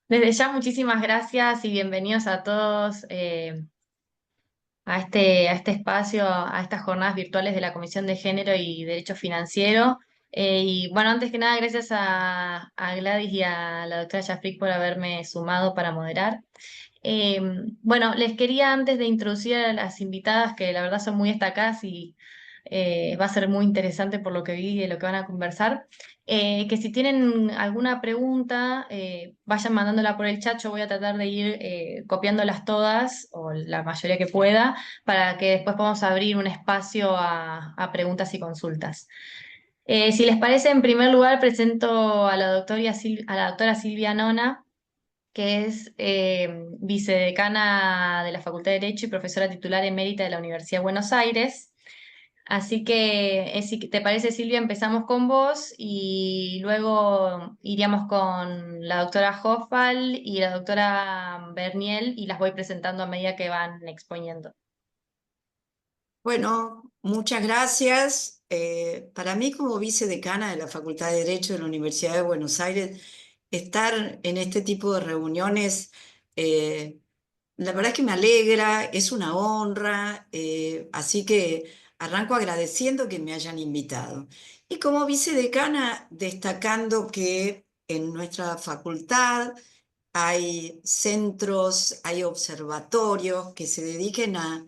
Desde ya, muchísimas gracias y bienvenidos a todos a este espacio, a estas jornadas virtuales de la Comisión de Género y Derecho Financiero. Y bueno, antes que nada, gracias a Gladys y a la doctora Jafrik por haberme sumado para moderar. Eh, bueno, les quería antes de introducir a las invitadas, que la verdad son muy destacadas y va a ser muy interesante por lo que vi y de lo que van a conversar, que si tienen alguna pregunta, vayan mandándola por el chat. Yo voy a tratar de ir copiándolas todas, o la mayoría que pueda, para que después podamos abrir un espacio a preguntas y consultas. Si les parece, en primer lugar presento a la doctora Silvia Nona, que es vicedecana de la Facultad de Derecho y profesora titular emérita de la Universidad de Buenos Aires. Así que, si te parece, Silvia, empezamos con vos y luego iríamos con la doctora Hoffal y la doctora Berniel y las voy presentando a medida que van exponiendo. Bueno, muchas gracias. Para mí, como vicedecana de la Facultad de Derecho de la Universidad de Buenos Aires, estar en este tipo de reuniones, eh, la verdad es que me alegra, es una honra, así que arranco agradeciendo que me hayan invitado. Y como vicedecana, destacando que en nuestra facultad hay centros, hay observatorios que se dediquen a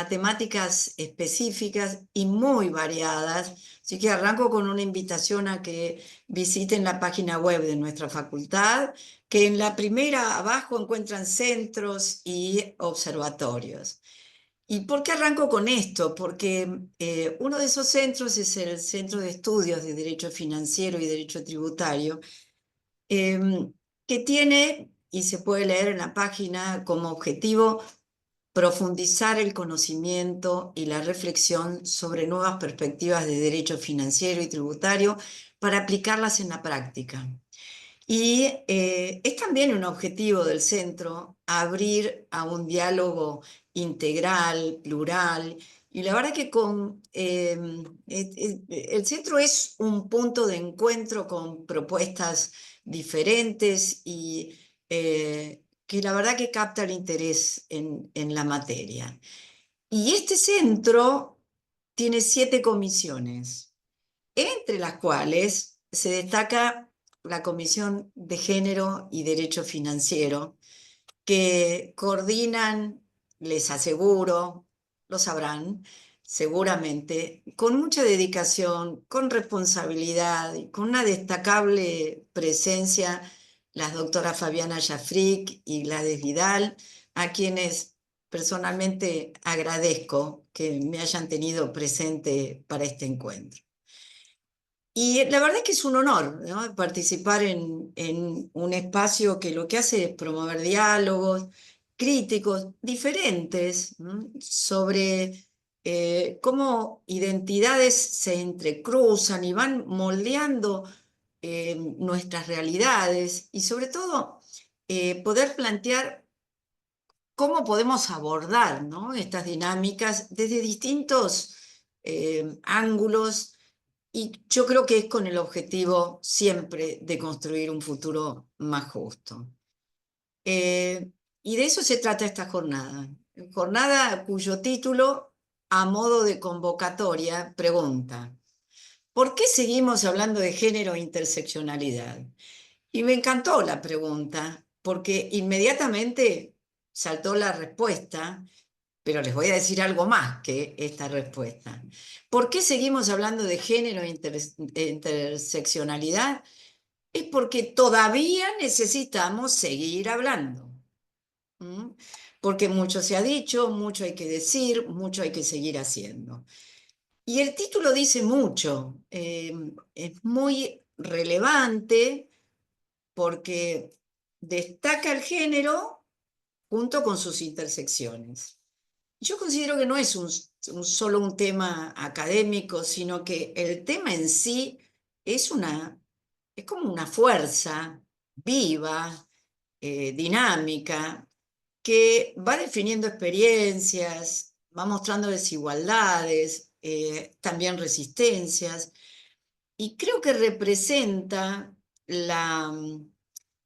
temáticas específicas y muy variadas. Así que arranco con una invitación a que visiten la página web de nuestra facultad, que en la primera abajo encuentran centros y observatorios. ¿Y por qué arranco con esto? Porque uno de esos centros es el Centro de Estudios de Derecho Financiero y Derecho Tributario, que tiene, y se puede leer en la página, como objetivo profundizar el conocimiento y la reflexión sobre nuevas perspectivas de derecho financiero y tributario para aplicarlas en la práctica. Y es también un objetivo del centro abrir a un diálogo integral, plural, y la verdad que el centro es un punto de encuentro con propuestas diferentes y que la verdad que capta el interés en la materia. Y este centro tiene 7 comisiones, entre las cuales se destaca la Comisión de Género y Derecho Financiero, que coordinan, les aseguro, lo sabrán seguramente, con mucha dedicación, con responsabilidad y con una destacable presencia, las doctoras Fabiana Jafrik y Gladys Vidal, a quienes personalmente agradezco que me hayan tenido presente para este encuentro. Y la verdad es que es un honor, ¿no?, participar en un espacio que lo que hace es promover diálogos críticos diferentes, ¿no?, sobre cómo identidades se entrecruzan y van moldeando nuestras realidades, y sobre todo poder plantear cómo podemos abordar, ¿no?, estas dinámicas desde distintos ángulos, y yo creo que es con el objetivo siempre de construir un futuro más justo. Eh, y de eso se trata esta jornada cuyo título, a modo de convocatoria, pregunta: ¿por qué seguimos hablando de género e interseccionalidad? Y me encantó la pregunta, porque inmediatamente saltó la respuesta, pero les voy a decir algo más que esta respuesta. ¿Por qué seguimos hablando de género e interseccionalidad? Es porque todavía necesitamos seguir hablando. ¿Mm? Porque mucho se ha dicho, mucho hay que decir, mucho hay que seguir haciendo. Y el título dice mucho, es muy relevante porque destaca el género junto con sus intersecciones. Yo considero que no es solo un tema académico, sino que el tema en sí es es como una fuerza viva, dinámica, que va definiendo experiencias, va mostrando desigualdades, también resistencias, y creo que representa la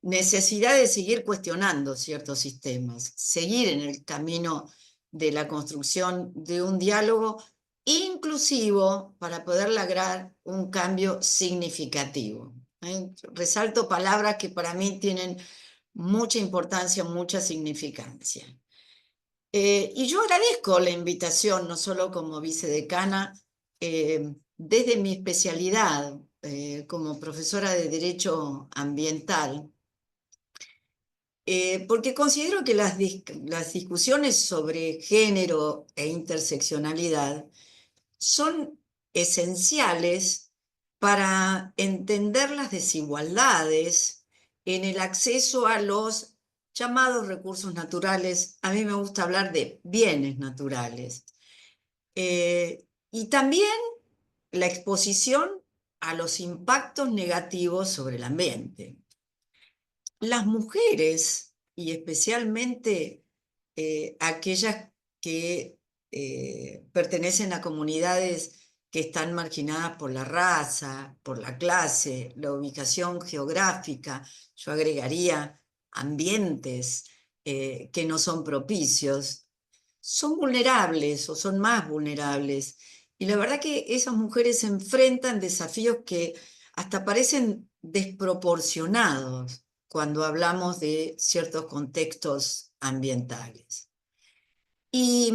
necesidad de seguir cuestionando ciertos sistemas, seguir en el camino de la construcción de un diálogo inclusivo para poder lograr un cambio significativo. Resalto palabras que para mí tienen mucha importancia, mucha significancia. Y yo agradezco la invitación, no solo como vicedecana, desde mi especialidad como profesora de Derecho Ambiental, porque considero que las discusiones sobre género e interseccionalidad son esenciales para entender las desigualdades en el acceso a los llamados recursos naturales. A mí me gusta hablar de bienes naturales. Y también la exposición a los impactos negativos sobre el ambiente. Las mujeres, y especialmente aquellas que pertenecen a comunidades que están marginadas por la raza, por la clase, la ubicación geográfica, yo agregaría ambientes que no son propicios, son vulnerables o son más vulnerables. Y la verdad que esas mujeres se enfrentan desafíos que hasta parecen desproporcionados cuando hablamos de ciertos contextos ambientales. Y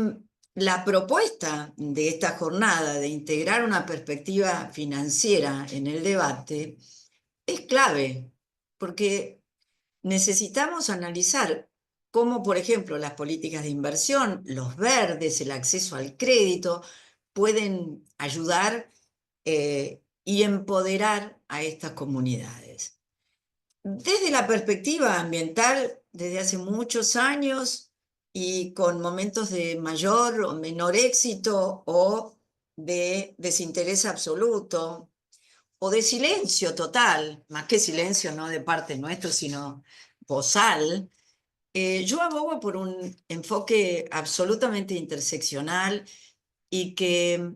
la propuesta de esta jornada de integrar una perspectiva financiera en el debate es clave, porque necesitamos analizar cómo, por ejemplo, las políticas de inversión, los verdes, el acceso al crédito, pueden ayudar y empoderar a estas comunidades. Desde la perspectiva ambiental, desde hace muchos años y con momentos de mayor o menor éxito o de desinterés absoluto o de silencio total, más que silencio no de parte nuestro, sino bozal, yo abogo por un enfoque absolutamente interseccional y que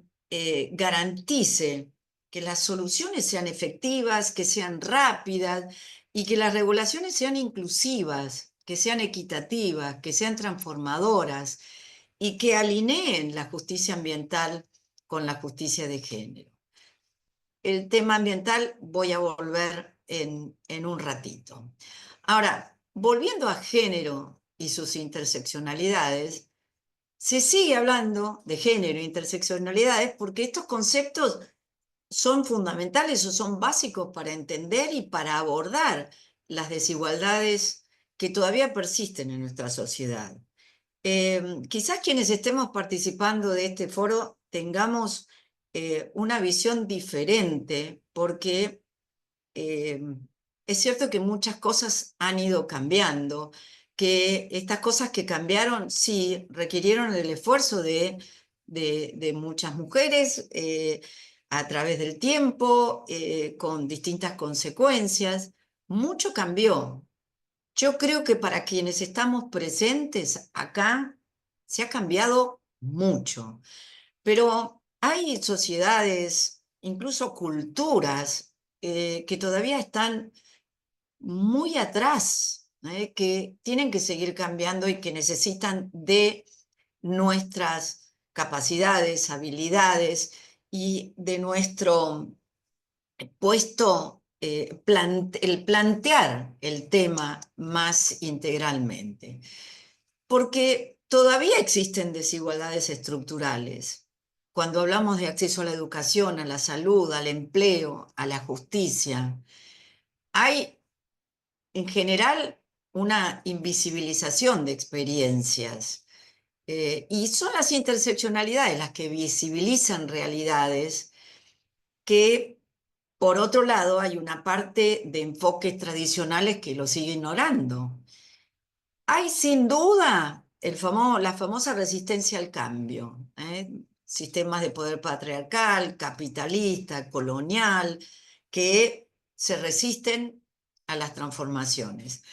garantice que las soluciones sean efectivas, que sean rápidas y que las regulaciones sean inclusivas, que sean equitativas, que sean transformadoras y que alineen la justicia ambiental con la justicia de género. El tema ambiental voy a volver en un ratito. Ahora, volviendo a género y sus interseccionalidades, se sigue hablando de género e interseccionalidades porque estos conceptos son fundamentales o son básicos para entender y para abordar las desigualdades que todavía persisten en nuestra sociedad. Quizás quienes estemos participando de este foro tengamos una visión diferente porque eh, es cierto que muchas cosas han ido cambiando, que estas cosas que cambiaron, sí, requirieron el esfuerzo de muchas mujeres a través del tiempo, con distintas consecuencias. Mucho cambió. Yo creo que para quienes estamos presentes acá, se ha cambiado mucho, pero hay sociedades, incluso culturas, que todavía están muy atrás, que tienen que seguir cambiando y que necesitan de nuestras capacidades, habilidades y de nuestro puesto, el plantear el tema más integralmente. Porque todavía existen desigualdades estructurales. Cuando hablamos de acceso a la educación, a la salud, al empleo, a la justicia, hay en general una invisibilización de experiencias. Y son las interseccionalidades las que visibilizan realidades que, por otro lado, hay una parte de enfoques tradicionales que lo sigue ignorando. Hay sin duda la famosa resistencia al cambio, sistemas de poder patriarcal, capitalista, colonial, que se resisten a las transformaciones.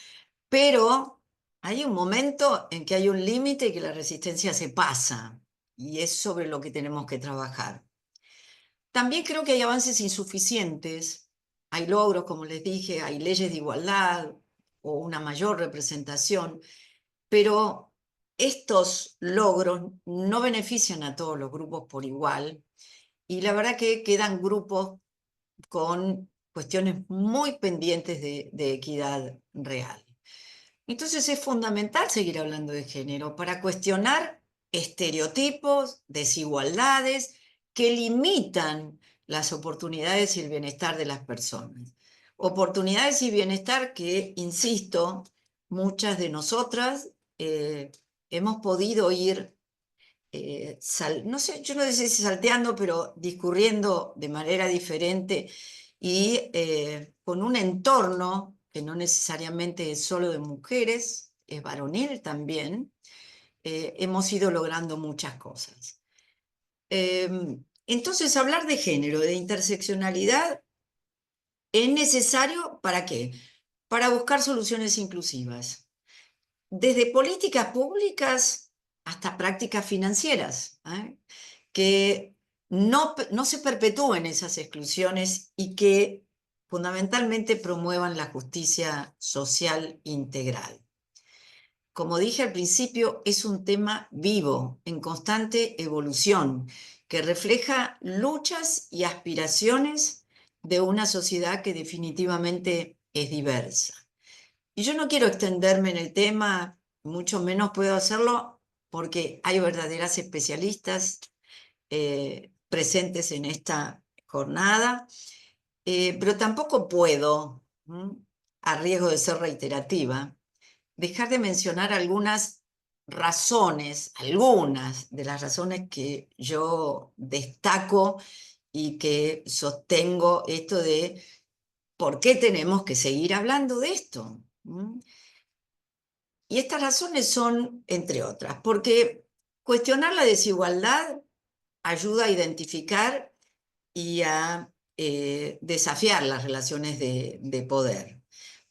Pero hay un momento en que hay un límite y que la resistencia se pasa, y es sobre lo que tenemos que trabajar. También creo que hay avances insuficientes, hay logros, como les dije, hay leyes de igualdad, o una mayor representación, pero estos logros no benefician a todos los grupos por igual y la verdad que quedan grupos con cuestiones muy pendientes de equidad real. Entonces es fundamental seguir hablando de género para cuestionar estereotipos, desigualdades que limitan las oportunidades y el bienestar de las personas. Oportunidades y bienestar que, insisto, muchas de nosotras hemos podido ir, no sé, yo no sé si salteando, pero discurriendo de manera diferente y con un entorno que no necesariamente es solo de mujeres, es varonil también, hemos ido logrando muchas cosas. Entonces, hablar de género, de interseccionalidad, es necesario ¿para qué? Para buscar soluciones inclusivas, desde políticas públicas hasta prácticas financieras, ¿eh? Que no se perpetúen esas exclusiones y que fundamentalmente promuevan la justicia social integral. Como dije al principio, es un tema vivo, en constante evolución, que refleja luchas y aspiraciones de una sociedad que definitivamente es diversa. Y yo no quiero extenderme en el tema, mucho menos puedo hacerlo, porque hay verdaderas especialistas presentes en esta jornada, pero tampoco puedo, a riesgo de ser reiterativa, dejar de mencionar algunas de las razones que yo destaco y que sostengo esto de por qué tenemos que seguir hablando de esto. Y estas razones son, entre otras, porque cuestionar la desigualdad ayuda a identificar y a desafiar las relaciones de poder.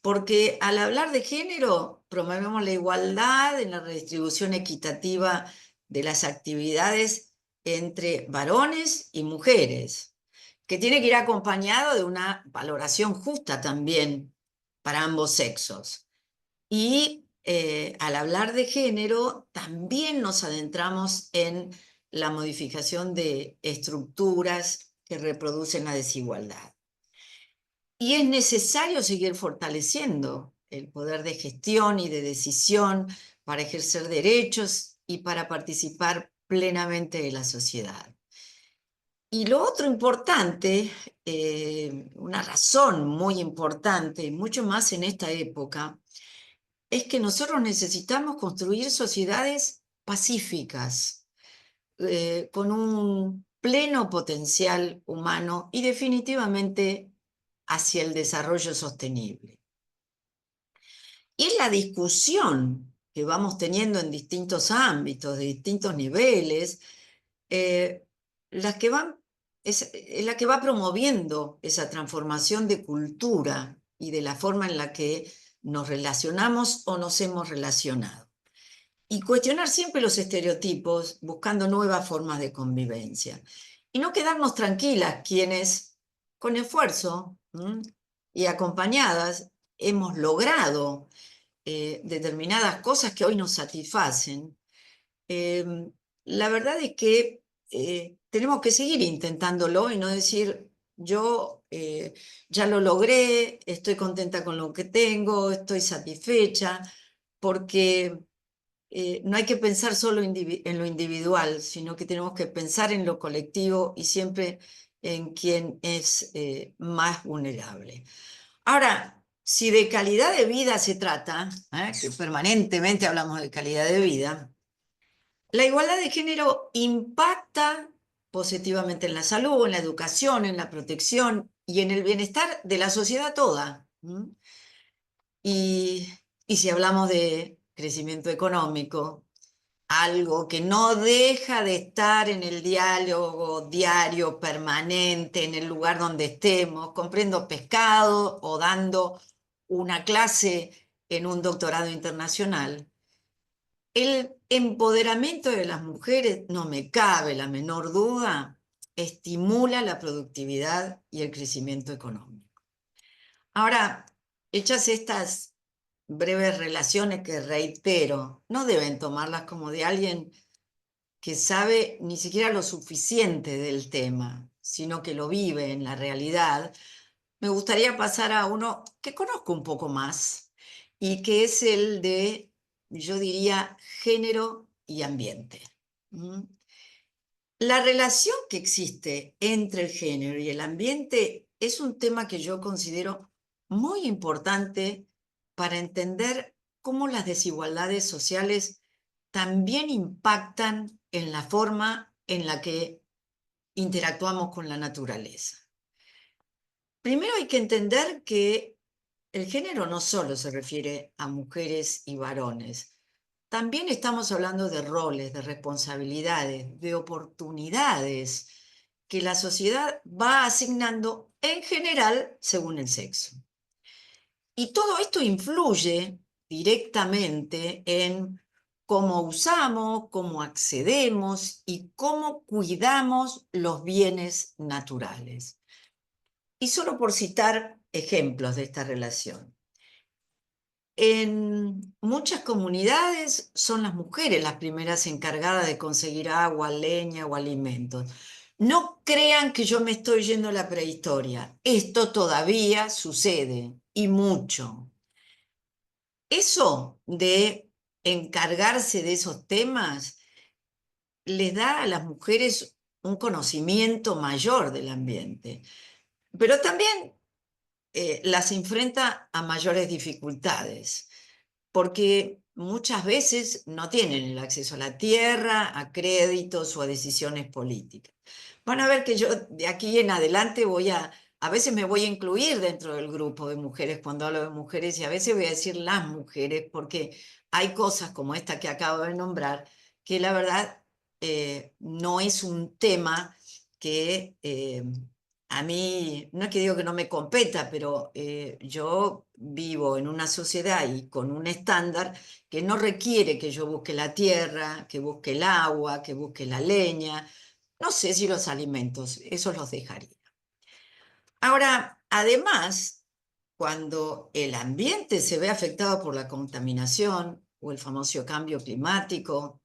Porque al hablar de género, promovemos la igualdad en la redistribución equitativa de las actividades entre varones y mujeres, que tiene que ir acompañado de una valoración justa también para ambos sexos. Y al hablar de género, también nos adentramos en la modificación de estructuras que reproducen la desigualdad. Y es necesario seguir fortaleciendo el poder de gestión y de decisión para ejercer derechos y para participar plenamente de la sociedad. Y lo otro importante, una razón muy importante, mucho más en esta época, es que nosotros necesitamos construir sociedades pacíficas, con un pleno potencial humano y definitivamente hacia el desarrollo sostenible. Y es la discusión que vamos teniendo en distintos ámbitos, de distintos niveles, eh, las que van, es la que va promoviendo esa transformación de cultura y de la forma en la que nos relacionamos o nos hemos relacionado. Y cuestionar siempre los estereotipos, buscando nuevas formas de convivencia. Y no quedarnos tranquilas quienes, con esfuerzo y acompañadas, hemos logrado determinadas cosas que hoy nos satisfacen. La verdad es que tenemos que seguir intentándolo y no decir, yo ya lo logré, estoy contenta con lo que tengo, estoy satisfecha, porque no hay que pensar solo en lo individual, sino que tenemos que pensar en lo colectivo y siempre en quien es más vulnerable. Ahora, si de calidad de vida se trata, que permanentemente hablamos de calidad de vida, la igualdad de género impacta positivamente en la salud, en la educación, en la protección y en el bienestar de la sociedad toda. Y, y si hablamos de crecimiento económico, algo que no deja de estar en el diálogo diario, permanente, en el lugar donde estemos, comprando pescado o dando una clase en un doctorado internacional. El empoderamiento de las mujeres, no me cabe la menor duda, estimula la productividad y el crecimiento económico. Ahora, hechas estas breves relaciones que, reitero, no deben tomarlas como de alguien que sabe ni siquiera lo suficiente del tema, sino que lo vive en la realidad. Me gustaría pasar a uno que conozco un poco más y que es el de, yo diría, género y ambiente. ¿Mm? La relación que existe entre el género y el ambiente es un tema que yo considero muy importante para entender cómo las desigualdades sociales también impactan en la forma en la que interactuamos con la naturaleza. Primero hay que entender que el género no solo se refiere a mujeres y varones, también estamos hablando de roles, de responsabilidades, de oportunidades que la sociedad va asignando en general según el sexo. Y todo esto influye directamente en cómo usamos, cómo accedemos y cómo cuidamos los bienes naturales. Y solo por citar ejemplos de esta relación. En muchas comunidades son las mujeres las primeras encargadas de conseguir agua, leña o alimentos. No crean que yo me estoy yendo a la prehistoria. Esto todavía sucede y mucho. Eso de encargarse de esos temas les da a las mujeres un conocimiento mayor del ambiente, pero también las enfrenta a mayores dificultades, porque muchas veces no tienen el acceso a la tierra, a créditos o a decisiones políticas. Van a ver que yo de aquí en adelante a veces me voy a incluir dentro del grupo de mujeres cuando hablo de mujeres y a veces voy a decir las mujeres porque hay cosas como esta que acabo de nombrar que la verdad no es un tema que a mí, no es que digo que no me competa, pero yo vivo en una sociedad y con un estándar que no requiere que yo busque la tierra, que busque el agua, que busque la leña, no sé si los alimentos, esos los dejaría. Ahora, además, cuando el ambiente se ve afectado por la contaminación o el famoso cambio climático,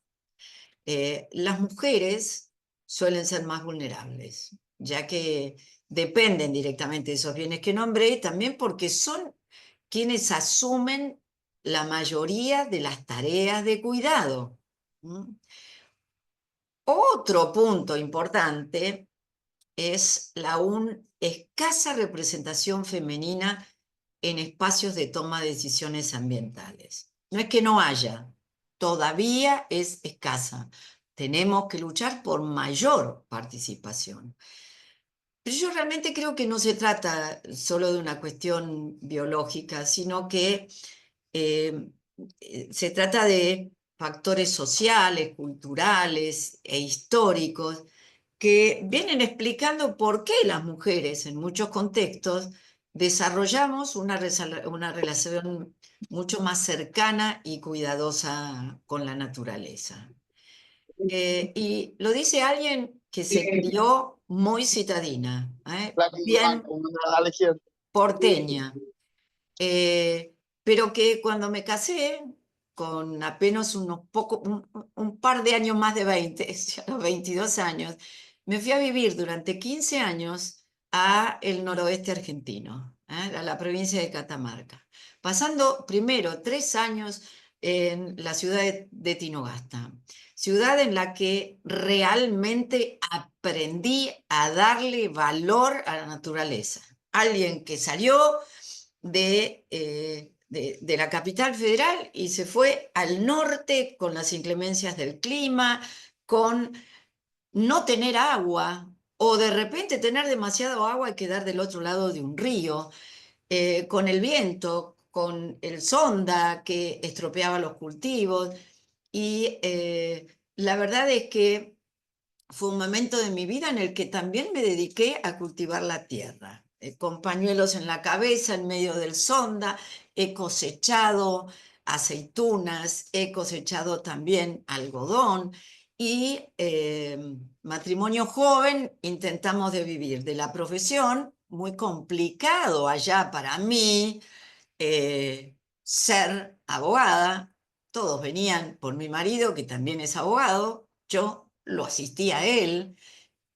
las mujeres suelen ser más vulnerables, ya que dependen directamente de esos bienes que nombré, y también porque son quienes asumen la mayoría de las tareas de cuidado. ¿Mm? Otro punto importante es la aún escasa representación femenina en espacios de toma de decisiones ambientales. No es que no haya, todavía es escasa. Tenemos que luchar por mayor participación. Pero yo realmente creo que no se trata solo de una cuestión biológica, sino que eh, se trata de factores sociales, culturales e históricos que vienen explicando por qué las mujeres en muchos contextos desarrollamos una relación mucho más cercana y cuidadosa con la naturaleza. Y lo dice alguien que se crió muy citadina, bien porteña, eh, pero que cuando me casé, con apenas un par de años más de 20, a los 22 años, me fui a vivir durante 15 años a el noroeste argentino, a la provincia de Catamarca, pasando primero 3 años en la ciudad de Tinogasta, ciudad en la que realmente aprendí a darle valor a la naturaleza. Alguien que salió de la capital federal y se fue al norte con las inclemencias del clima, con no tener agua o de repente tener demasiado agua y quedar del otro lado de un río, con el viento, con el sonda que estropeaba los cultivos. Y la verdad es que fue un momento de mi vida en el que también me dediqué a cultivar la tierra. Con pañuelos en la cabeza, en medio del sonda, he cosechado aceitunas, he cosechado también algodón y matrimonio joven intentamos de vivir de la profesión, muy complicado allá para mí, ser abogada. Todos venían por mi marido, que también es abogado, yo lo asistía a él.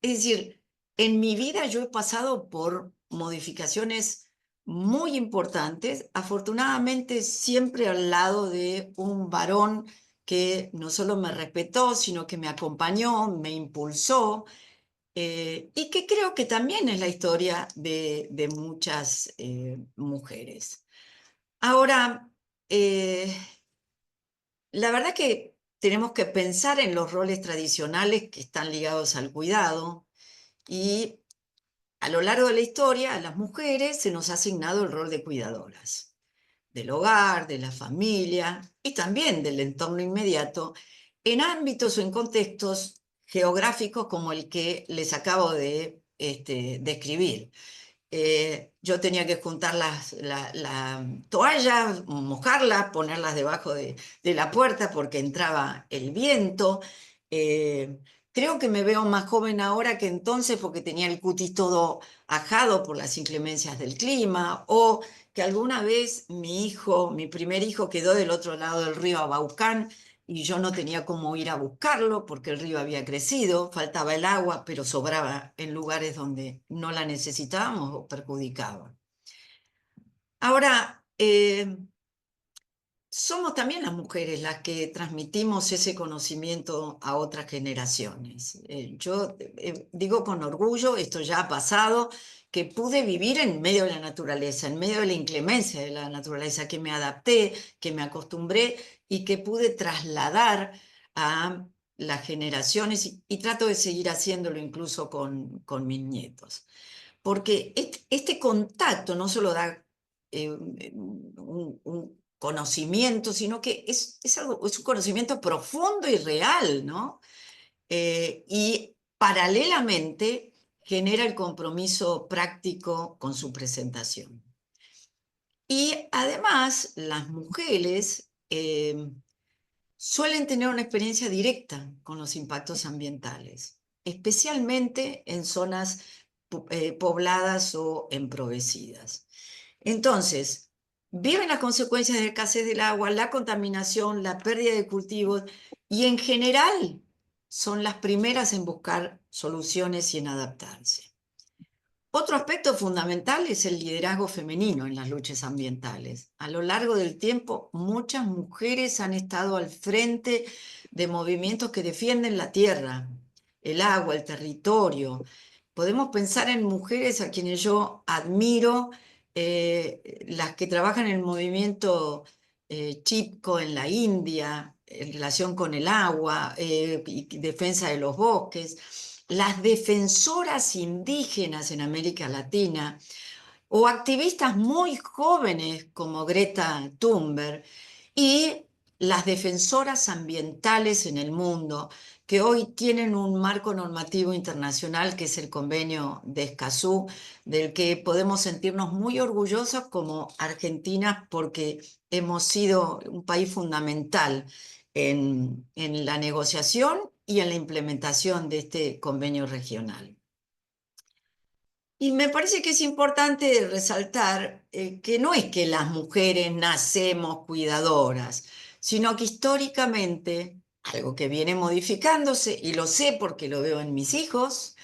Es decir, en mi vida yo he pasado por modificaciones muy importantes, afortunadamente siempre al lado de un varón que no solo me respetó, sino que me acompañó, me impulsó, y que creo que también es la historia de muchas mujeres. Ahora, eh, la verdad que tenemos que pensar en los roles tradicionales que están ligados al cuidado y a lo largo de la historia a las mujeres se nos ha asignado el rol de cuidadoras del hogar, de la familia y también del entorno inmediato en ámbitos o en contextos geográficos como el que les acabo de describir. Yo tenía que juntar la toalla, mojarlas, ponerlas debajo de la puerta porque entraba el viento. Eh, Creo que me veo más joven ahora que entonces porque tenía el cutis todo ajado por las inclemencias del clima, o que alguna vez mi hijo, mi primer hijo, quedó del otro lado del río Abaucán y yo no tenía cómo ir a buscarlo porque el río había crecido, faltaba el agua, pero sobraba en lugares donde no la necesitábamos o perjudicaba. Ahora, somos también las mujeres las que transmitimos ese conocimiento a otras generaciones. Yo digo con orgullo, esto ya ha pasado, que pude vivir en medio de la naturaleza, en medio de la inclemencia de la naturaleza, que me adapté, que me acostumbré y que pude trasladar a las generaciones y trato de seguir haciéndolo incluso con mis nietos. Porque este contacto no solo da un conocimiento, sino que es algo, es un conocimiento profundo y real, ¿no? Y paralelamente genera el compromiso práctico con su presentación. Y además, las mujeres suelen tener una experiencia directa con los impactos ambientales, especialmente en zonas pobladas o emprovecidas. Entonces, viven las consecuencias de la escasez del agua, la contaminación, la pérdida de cultivos y en general son las primeras en buscar soluciones y en adaptarse. Otro aspecto fundamental es el liderazgo femenino en las luchas ambientales. A lo largo del tiempo, muchas mujeres han estado al frente de movimientos que defienden la tierra, el agua, el territorio. Podemos pensar en mujeres a quienes yo admiro, las que trabajan en el movimiento Chipko en la India, en relación con el agua, y defensa de los bosques, las defensoras indígenas en América Latina o activistas muy jóvenes como Greta Thunberg y las defensoras ambientales en el mundo, que hoy tienen un marco normativo internacional que es el Convenio de Escazú, del que podemos sentirnos muy orgullosos como argentinas porque hemos sido un país fundamental en la negociación y en la implementación de este convenio regional. Y me parece que es importante resaltar que no es que las mujeres nacemos cuidadoras, sino que históricamente, algo que viene modificándose, y lo sé porque lo veo en mis hijos,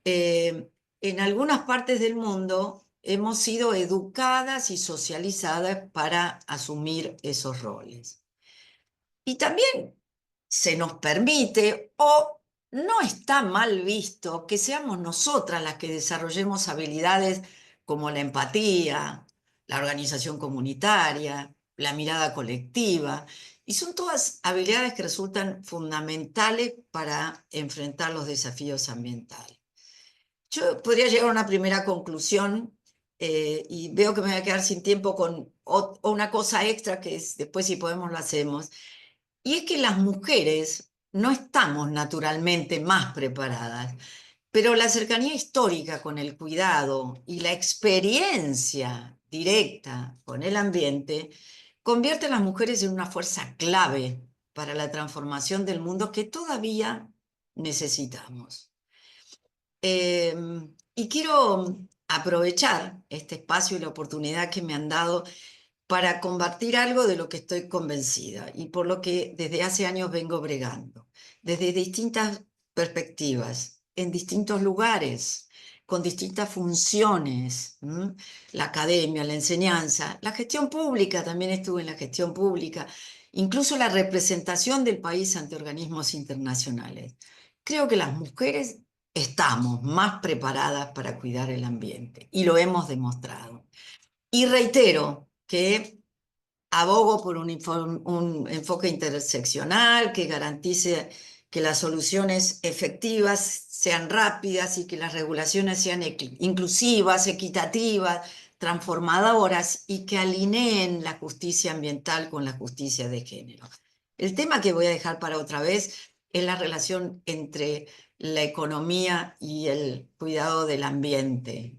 en algunas partes del mundo hemos sido educadas y socializadas para asumir esos roles. Y también se nos permite o no está mal visto que seamos nosotras las que desarrollemos habilidades como la empatía, la organización comunitaria, la mirada colectiva. Y son todas habilidades que resultan fundamentales para enfrentar los desafíos ambientales. Yo podría llegar a una primera conclusión, y veo que me voy a quedar sin tiempo con o una cosa extra que es, después si podemos lo hacemos, y es que las mujeres no estamos naturalmente más preparadas, pero la cercanía histórica con el cuidado y la experiencia directa con el ambiente convierte a las mujeres en una fuerza clave para la transformación del mundo que todavía necesitamos. Y quiero aprovechar este espacio y la oportunidad que me han dado para combatir algo de lo que estoy convencida y por lo que desde hace años vengo bregando, desde distintas perspectivas, en distintos lugares, con distintas funciones, la academia, la enseñanza, la gestión pública, también estuve en la gestión pública, incluso la representación del país ante organismos internacionales. Creo que las mujeres estamos más preparadas para cuidar el ambiente y lo hemos demostrado. Y reitero que abogo por un enfoque interseccional que garantice que las soluciones efectivas sean rápidas y que las regulaciones sean inclusivas, equitativas, transformadoras y que alineen la justicia ambiental con la justicia de género. El tema que voy a dejar para otra vez es la relación entre la economía y el cuidado del ambiente,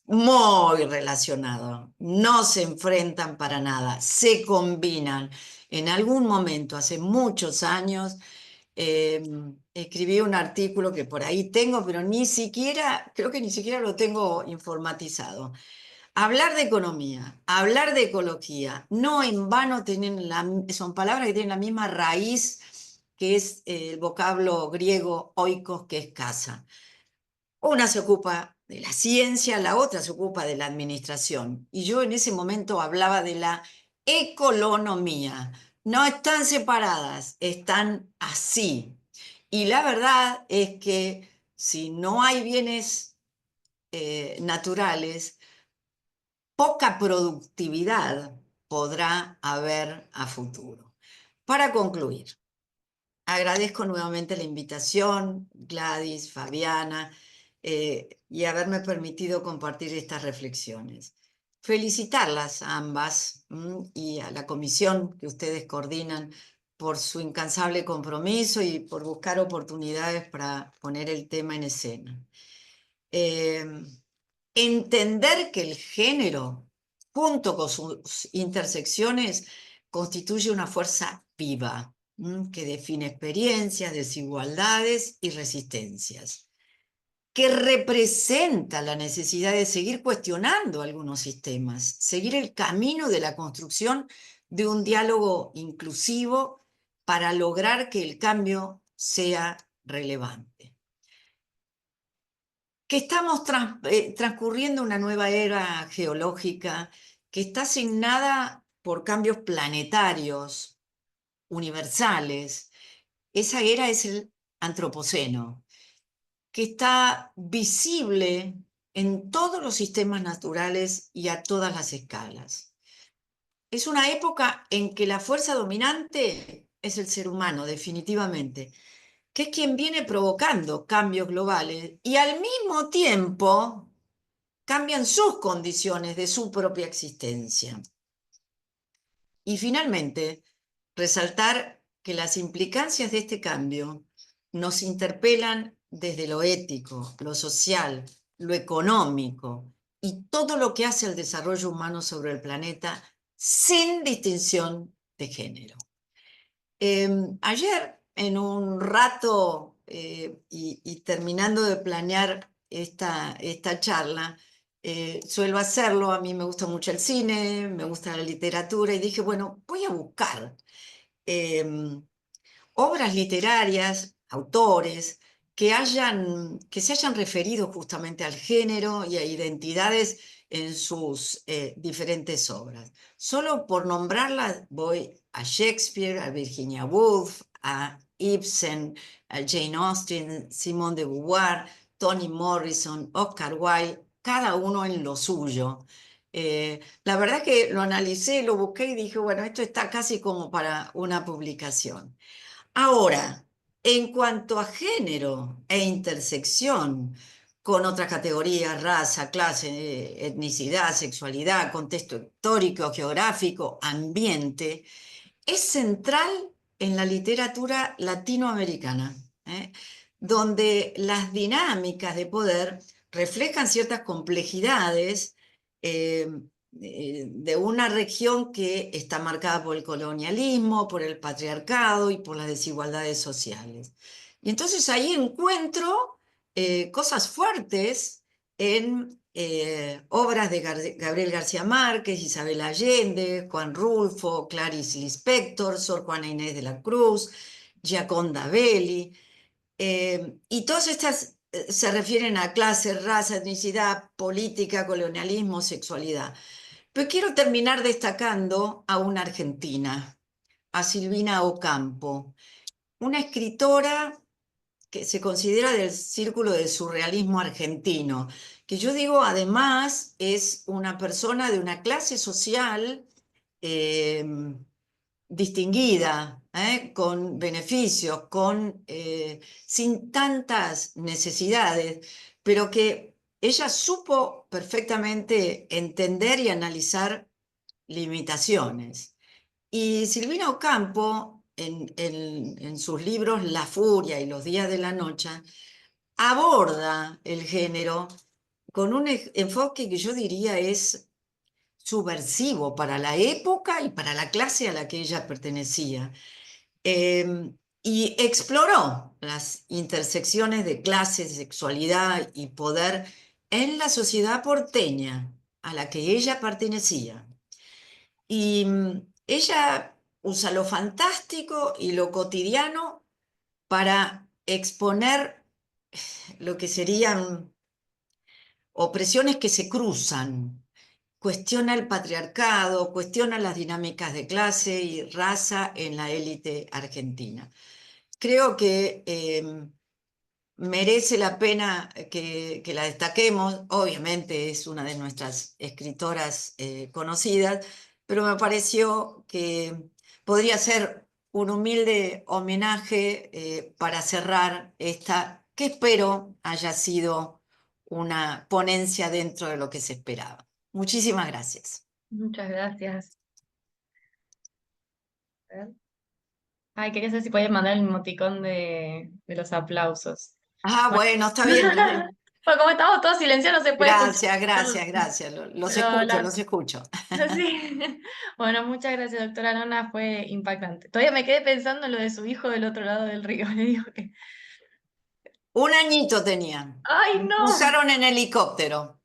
muy relacionado, no se enfrentan para nada, se combinan. En algún momento, hace muchos años, eh, escribí un artículo que por ahí tengo, pero ni siquiera, creo que ni siquiera lo tengo informatizado. Hablar de economía, hablar de ecología, no en vano son palabras que tienen la misma raíz que es el vocablo griego oikos, que es casa. Una se ocupa de la ciencia, la otra se ocupa de la administración. Y yo en ese momento hablaba de la ecolonomía. No están separadas, están así. Y la verdad es que si no hay bienes naturales, poca productividad podrá haber a futuro. Para concluir, agradezco nuevamente la invitación, Gladys, Fabiana, y haberme permitido compartir estas reflexiones. Felicitarlas a ambas y a la comisión que ustedes coordinan por su incansable compromiso y por buscar oportunidades para poner el tema en escena. Eh, Entender que el género, junto con sus intersecciones, constituye una fuerza viva que define experiencias, desigualdades y resistencias, que representa la necesidad de seguir cuestionando algunos sistemas, seguir el camino de la construcción de un diálogo inclusivo para lograr que el cambio sea relevante. Que estamos transcurriendo una nueva era geológica que está asignada por cambios planetarios, universales. Esa era es el antropoceno, que está visible en todos los sistemas naturales y a todas las escalas. Es una época en que la fuerza dominante es el ser humano, definitivamente, que es quien viene provocando cambios globales y al mismo tiempo cambian sus condiciones de su propia existencia. Y finalmente, resaltar que las implicancias de este cambio nos interpelan desde lo ético, lo social, lo económico y todo lo que hace el desarrollo humano sobre el planeta sin distinción de género. Ayer, en un rato y terminando de planear esta charla, suelo hacerlo, a mí me gusta mucho el cine, me gusta la literatura, y dije, bueno, voy a buscar em, obras literarias, autores, que se hayan referido justamente al género y a identidades en sus diferentes obras. Solo por nombrarlas voy a Shakespeare, a Virginia Woolf, a Ibsen, a Jane Austen, Simone de Beauvoir, Toni Morrison, Oscar Wilde, cada uno en lo suyo. La verdad que lo analicé, lo busqué y dije, bueno, esto está casi como para una publicación. Ahora, en cuanto a género e intersección con otras categorías, raza, clase, etnicidad, sexualidad, contexto histórico, geográfico, ambiente, es central en la literatura latinoamericana, donde las dinámicas de poder reflejan ciertas complejidades eh, de una región que está marcada por el colonialismo, por el patriarcado y por las desigualdades sociales. Y entonces ahí encuentro cosas fuertes en obras de Gabriel García Márquez, Isabel Allende, Juan Rulfo, Clarice Lispector, Sor Juana Inés de la Cruz, Gioconda Belli, y todas estas se refieren a clase, raza, etnicidad, política, colonialismo, sexualidad. Pero quiero terminar destacando a una argentina, a Silvina Ocampo, una escritora que se considera del círculo del surrealismo argentino, que yo digo además es una persona de una clase social eh, distinguida, con beneficios, sin tantas necesidades, pero que ella supo perfectamente entender y analizar limitaciones. Y Silvina Ocampo, en sus libros La Furia y Los Días de la Noche, aborda el género con un enfoque que yo diría es subversivo para la época y para la clase a la que ella pertenecía. Y exploró las intersecciones de clase, sexualidad y poder en la sociedad porteña a la que ella pertenecía. Y ella usa lo fantástico y lo cotidiano para exponer lo que serían opresiones que se cruzan. Cuestiona el patriarcado, cuestiona las dinámicas de clase y raza en la élite argentina. Creo que merece la pena que la destaquemos. Obviamente es una de nuestras escritoras conocidas, pero me pareció que podría ser un humilde homenaje para cerrar esta, que espero haya sido una ponencia dentro de lo que se esperaba. Muchísimas gracias. Muchas gracias. A ver. Ay, quería saber si podías mandar el emoticón de los aplausos. Ah, Bueno, bueno, está bien, está bien. bueno, como estamos todos silenciados, no se puede escuchar. Gracias, gracias, gracias. Los Pero escucho, los escucho. sí. Bueno, muchas gracias, doctora Nona, fue impactante. Todavía me quedé pensando en lo de su hijo del otro lado del río. Le digo que. Un añito tenía. ¡Ay, Me no! cruzaron en helicóptero.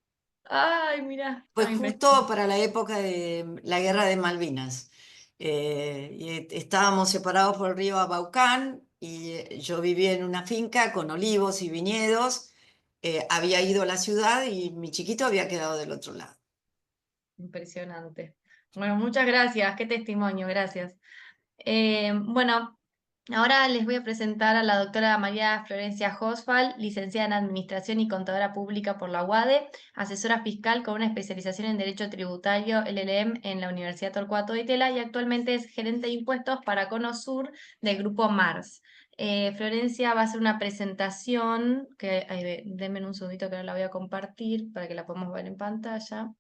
¡Ay, mira! Fue Ay, justo para la época de la Guerra de Malvinas. Estábamos separados por el río Abaucán y yo vivía en una finca con olivos y viñedos. Había ido a la ciudad y mi chiquito había quedado del otro lado. impresionante. Bueno, muchas gracias. Qué testimonio, gracias. Bueno, ahora les voy a presentar a la doctora María Florencia Hosfald, licenciada en Administración y Contadora Pública por la UADE, asesora fiscal con una especialización en Derecho Tributario LLM en la Universidad Torcuato de Tela y actualmente es gerente de impuestos para Conosur del Grupo Mars. Florencia va a hacer una presentación que, denme un segundito que ahora la voy a compartir para que la podamos ver en pantalla.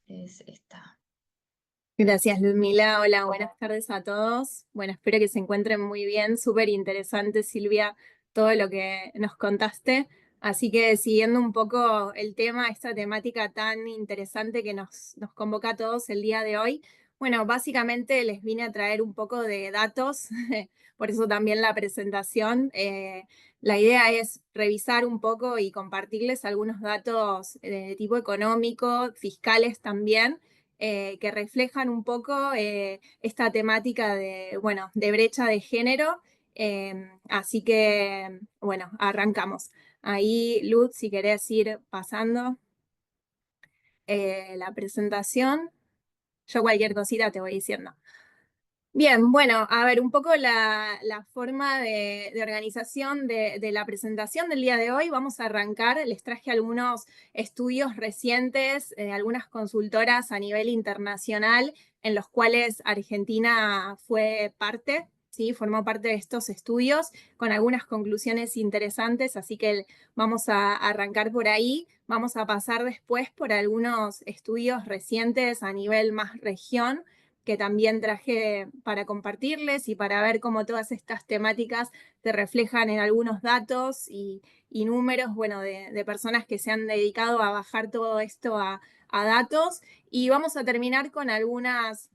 Es esta. Gracias, Ludmila. Hola, buenas tardes a todos. Bueno, espero que se encuentren muy bien. Súper interesante, Silvia, todo lo que nos contaste. Así que siguiendo un poco el tema, esta temática tan interesante que nos convoca a todos el día de hoy. Bueno, básicamente les vine a traer un poco de datos, por eso también la presentación. La idea es revisar un poco y compartirles algunos datos de tipo económico, fiscales también que reflejan un poco esta temática de, bueno, de brecha de género. Así que, bueno, arrancamos. Ahí, Luz, si querés ir pasando la presentación, yo cualquier cosita te voy diciendo. Bien, bueno, a ver, un poco la forma de organización de la presentación del día de hoy. Vamos a arrancar, les traje algunos estudios recientes, algunas consultoras a nivel internacional en los cuales Argentina fue parte, ¿sí? Formó parte de estos estudios con algunas conclusiones interesantes, así que vamos a arrancar por ahí. Vamos a pasar después por algunos estudios recientes a nivel más región que también traje para compartirles y para ver cómo todas estas temáticas se reflejan en algunos datos y números, bueno, de personas que se han dedicado a bajar todo esto a datos. Y vamos a terminar con algunas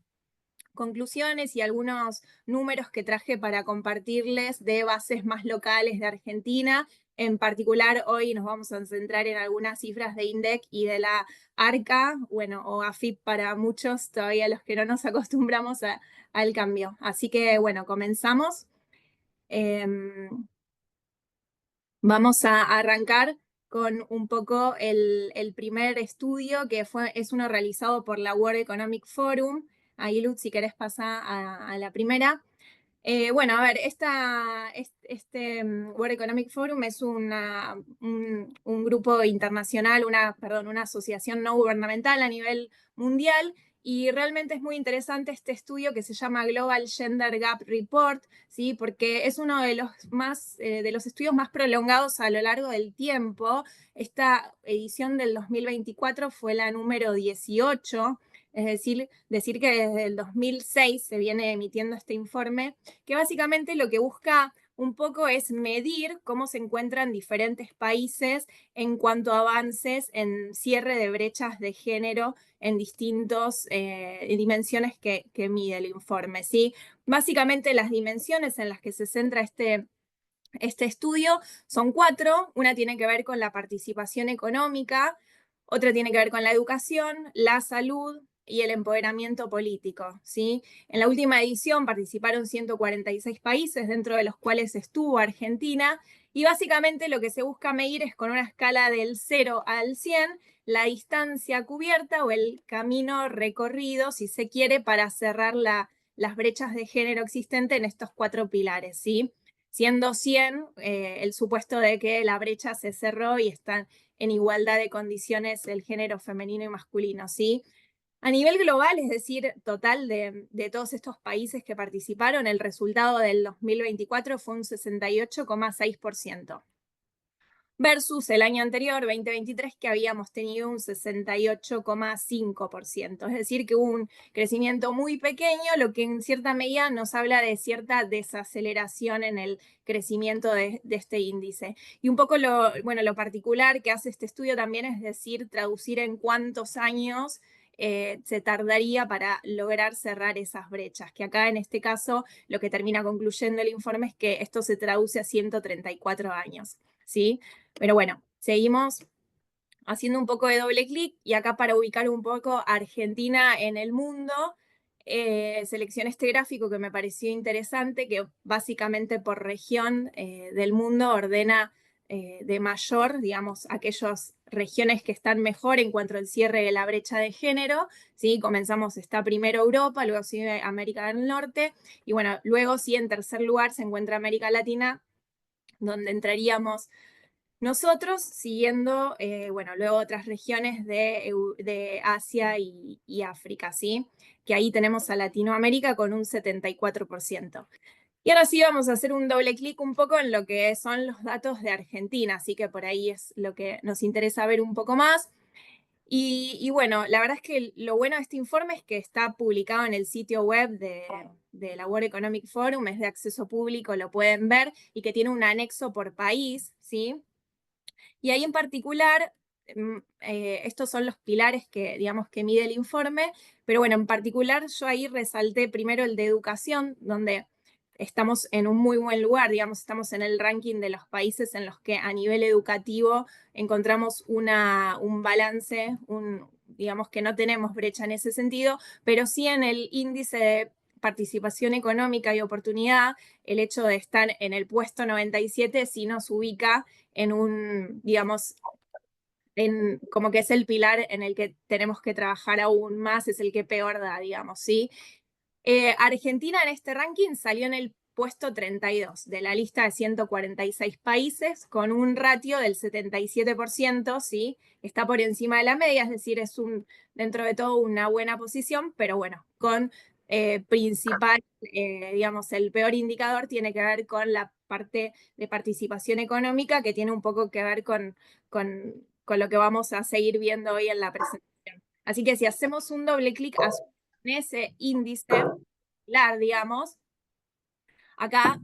conclusiones y algunos números que traje para compartirles de bases más locales de Argentina, En particular, hoy nos vamos a centrar en algunas cifras de INDEC y de la ARCA, bueno, o AFIP para muchos, todavía los que no nos acostumbramos al cambio. Así que, bueno, comenzamos. Vamos a arrancar con un poco el primer estudio, que es uno realizado por la World Economic Forum. Ahí, Luz, si querés pasar a la primera. Bueno, a ver, este World Economic Forum es un grupo internacional, una asociación no gubernamental a nivel mundial, y realmente es muy interesante este estudio que se llama Global Gender Gap Report, ¿sí? Porque es uno de los estudios más prolongados a lo largo del tiempo. Esta edición del 2024 fue la número 18. Es decir que desde el 2006 se viene emitiendo este informe, que básicamente lo que busca un poco es medir cómo se encuentran diferentes países en cuanto a avances en cierre de brechas de género en distintas dimensiones que mide el informe, ¿sí? Básicamente las dimensiones en las que se centra este estudio son 4. Una tiene que ver con la participación económica, otra tiene que ver con la educación, la salud y el empoderamiento político, ¿sí? En la última edición participaron 146 países, dentro de los cuales estuvo Argentina, y básicamente lo que se busca medir es, con una escala del 0 al 100, la distancia cubierta o el camino recorrido, si se quiere, para cerrar las brechas de género existentes en estos 4 pilares, ¿sí? Siendo 100 el supuesto de que la brecha se cerró y están en igualdad de condiciones el género femenino y masculino, ¿sí? A nivel global, es decir, total de todos estos países que participaron, el resultado del 2024 fue un 68,6%. Versus el año anterior, 2023, que habíamos tenido un 68,5%. Es decir, que hubo un crecimiento muy pequeño, lo que en cierta medida nos habla de cierta desaceleración en el crecimiento de este índice. Y un poco lo particular que hace este estudio también es decir, traducir en cuántos años se tardaría para lograr cerrar esas brechas, que acá en este caso lo que termina concluyendo el informe es que esto se traduce a 134 años, ¿sí? Pero bueno, seguimos haciendo un poco de doble clic y acá para ubicar un poco Argentina en el mundo, seleccioné este gráfico que me pareció interesante, que básicamente por región del mundo ordena de mayor, digamos, aquellas regiones que están mejor en cuanto al cierre de la brecha de género, ¿sí? Está primero Europa, luego sigue América del Norte, y bueno, luego sí, en tercer lugar se encuentra América Latina, donde entraríamos nosotros, siguiendo, luego otras regiones de Asia y África, ¿sí? Que ahí tenemos a Latinoamérica con un 74%. Y ahora sí vamos a hacer un doble clic un poco en lo que son los datos de Argentina, así que por ahí es lo que nos interesa ver un poco más. Y bueno, la verdad es que lo bueno de este informe es que está publicado en el sitio web de la World Economic Forum, es de acceso público, lo pueden ver, y que tiene un anexo por país, ¿sí? Y ahí en particular, estos son los pilares que, digamos, que mide el informe, pero bueno, en particular yo ahí resalté primero el de educación, donde estamos en un muy buen lugar, digamos, estamos en el ranking de los países en los que a nivel educativo encontramos un balance, digamos que no tenemos brecha en ese sentido, pero sí en el índice de participación económica y oportunidad, el hecho de estar en el puesto 97 sí nos ubica en un, digamos, como que es el pilar en el que tenemos que trabajar aún más, es el que peor da, digamos, ¿sí? Argentina en este ranking salió en el puesto 32 de la lista de 146 países, con un ratio del 77%, ¿sí? Está por encima de la media, es decir, es dentro de todo una buena posición, pero bueno, con digamos, el peor indicador tiene que ver con la parte de participación económica, que tiene un poco que ver con lo que vamos a seguir viendo hoy en la presentación. Así que si hacemos un doble clic en ese índice, digamos, acá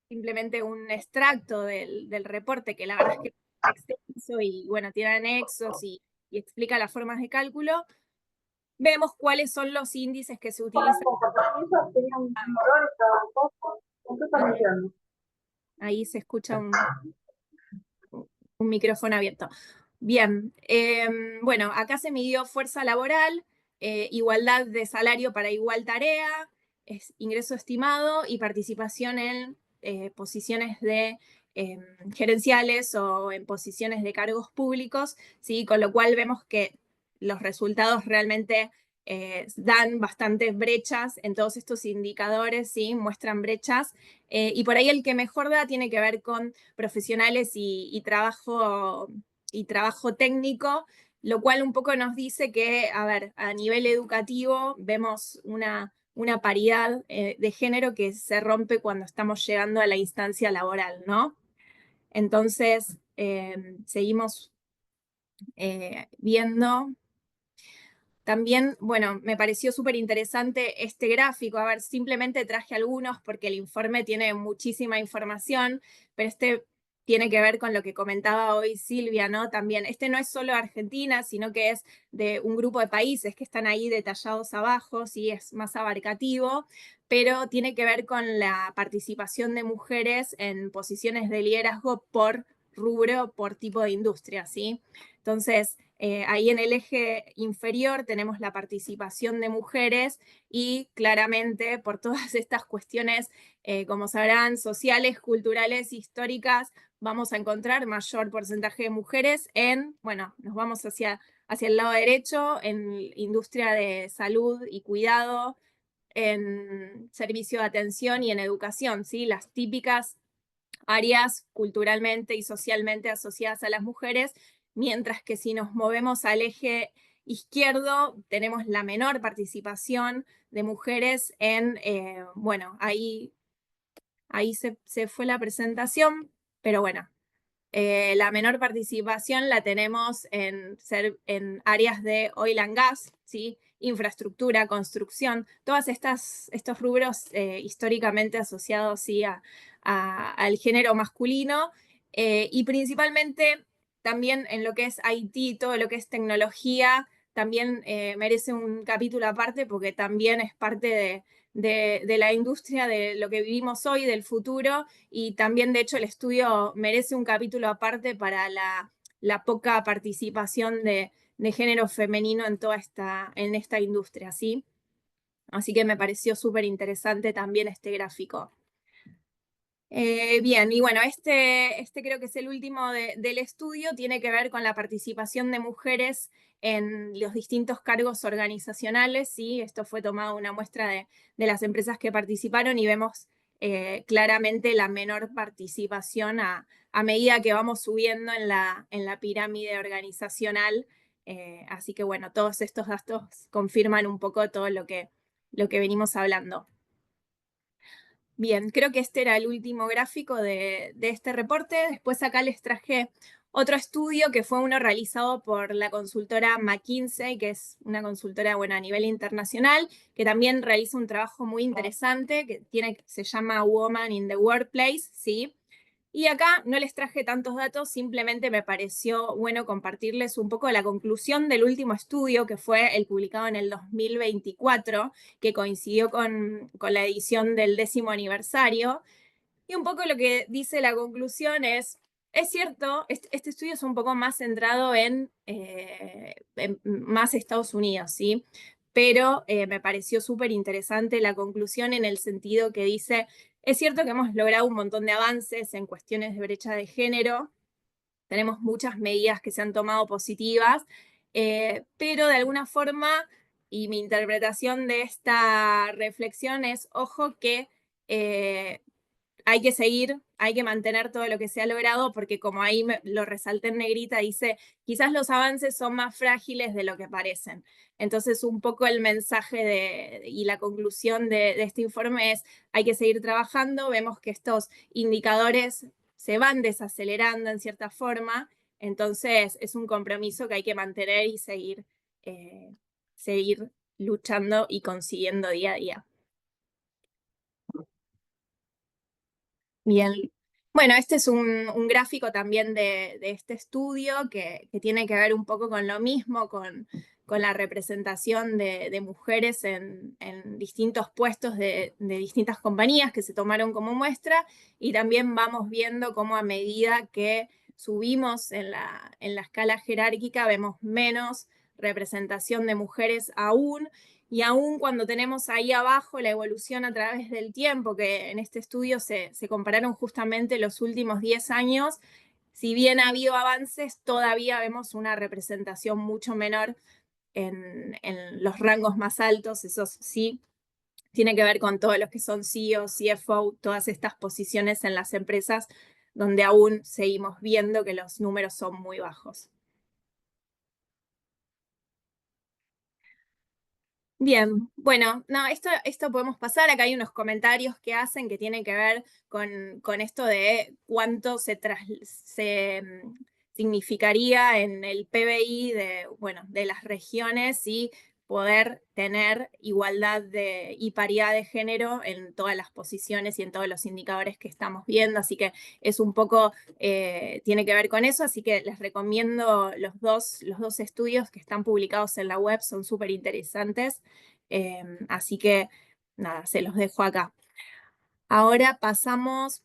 simplemente un extracto del reporte, que la verdad es que es extenso y bueno, tiene anexos y explica las formas de cálculo. Vemos cuáles son los índices que se utilizan. Ahí se escucha un... Un micrófono abierto. Bien, bueno, acá se midió fuerza laboral, igualdad de salario para igual tarea, ingreso estimado y participación en posiciones de gerenciales o en posiciones de cargos públicos, ¿sí? Con lo cual vemos que los resultados realmente dan bastantes brechas en todos estos indicadores, ¿sí? Muestran brechas. Y por ahí el que mejor da tiene que ver con profesionales y trabajo técnico, lo cual un poco nos dice que, a ver, a nivel educativo vemos una paridad de género que se rompe cuando estamos llegando a la instancia laboral, ¿no? Entonces, seguimos viendo. También, bueno, me pareció súper interesante este gráfico. A ver, simplemente traje algunos porque el informe tiene muchísima información, pero este tiene que ver con lo que comentaba hoy Silvia, ¿no? También, este no es solo Argentina, sino que es de un grupo de países que están ahí detallados abajo, sí, es más abarcativo, pero tiene que ver con la participación de mujeres en posiciones de liderazgo por rubro, por tipo de industria, ¿sí? Entonces, ahí en el eje inferior tenemos la participación de mujeres y claramente por todas estas cuestiones, como sabrán, sociales, culturales, históricas, vamos a encontrar mayor porcentaje de mujeres en, bueno, nos vamos hacia el lado derecho, en industria de salud y cuidado, en servicio de atención y en educación, ¿sí? Las típicas áreas culturalmente y socialmente asociadas a las mujeres, mientras que si nos movemos al eje izquierdo, tenemos la menor participación de mujeres en, bueno, ahí se fue la presentación, pero bueno, la menor participación la tenemos en áreas de oil and gas, ¿sí? Infraestructura, construcción, todos estos rubros históricamente asociados, ¿sí? al género masculino, y principalmente también en lo que es IT, todo lo que es tecnología, también merece un capítulo aparte porque también es parte de la industria de lo que vivimos hoy, del futuro, y también de hecho el estudio merece un capítulo aparte para la poca participación de género femenino en en esta industria, ¿sí? Así que me pareció súper interesante también este gráfico. Bien, y bueno, este creo que es el último del estudio, tiene que ver con la participación de mujeres en los distintos cargos organizacionales, ¿sí? Esto fue tomado una muestra de las empresas que participaron y vemos claramente la menor participación a medida que vamos subiendo en la pirámide organizacional. Así que bueno, todos estos datos confirman un poco todo lo que venimos hablando. Bien, creo que este era el último gráfico de este reporte. Después acá les traje otro estudio que fue uno realizado por la consultora McKinsey, que es una consultora, bueno, a nivel internacional, que también realiza un trabajo muy interesante, que se llama Woman in the Workplace, ¿sí? Y acá no les traje tantos datos, simplemente me pareció bueno compartirles un poco la conclusión del último estudio, que fue el publicado en el 2024, que coincidió con la edición del 10º aniversario. Y un poco lo que dice la conclusión es cierto, este estudio es un poco más centrado en más Estados Unidos, ¿sí? Pero me pareció súper interesante la conclusión en el sentido que dice, es cierto que hemos logrado un montón de avances en cuestiones de brecha de género, tenemos muchas medidas que se han tomado positivas, pero de alguna forma, y mi interpretación de esta reflexión es, ojo que hay que seguir, hay que mantener todo lo que se ha logrado, porque como ahí lo resalté en negrita, dice, quizás los avances son más frágiles de lo que parecen. Entonces, un poco el mensaje y la conclusión de este informe es, hay que seguir trabajando, vemos que estos indicadores se van desacelerando en cierta forma, entonces es un compromiso que hay que mantener y seguir luchando y consiguiendo día a día. Bien. Bueno, este es un gráfico también de este estudio que tiene que ver un poco con lo mismo, con la representación de mujeres en distintos puestos de distintas compañías que se tomaron como muestra, y también vamos viendo cómo a medida que subimos en la escala jerárquica, vemos menos representación de mujeres aún, y aún cuando tenemos ahí abajo la evolución a través del tiempo, que en este estudio se compararon justamente los últimos 10 años, si bien ha habido avances, todavía vemos una representación mucho menor en los rangos más altos. Eso sí tiene que ver con todos los que son CEO, CFO, todas estas posiciones en las empresas donde aún seguimos viendo que los números son muy bajos. Bien, bueno, no, esto podemos pasar. Acá hay unos comentarios que hacen que tienen que ver con esto de cuánto significaría en el PBI de las regiones y poder tener igualdad y paridad de género en todas las posiciones y en todos los indicadores que estamos viendo. Así que es un poco, tiene que ver con eso. Así que les recomiendo los dos estudios que están publicados en la web, son súper interesantes. Así que nada, se los dejo acá. Ahora pasamos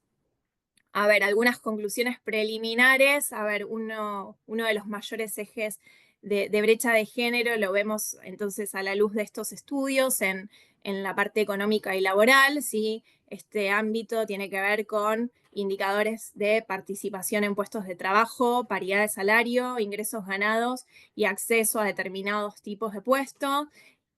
a ver algunas conclusiones preliminares. A ver, uno de los mayores ejes de brecha de género lo vemos entonces a la luz de estos estudios en la parte económica y laboral, ¿sí? Este ámbito tiene que ver con indicadores de participación en puestos de trabajo, paridad de salario, ingresos ganados y acceso a determinados tipos de puestos.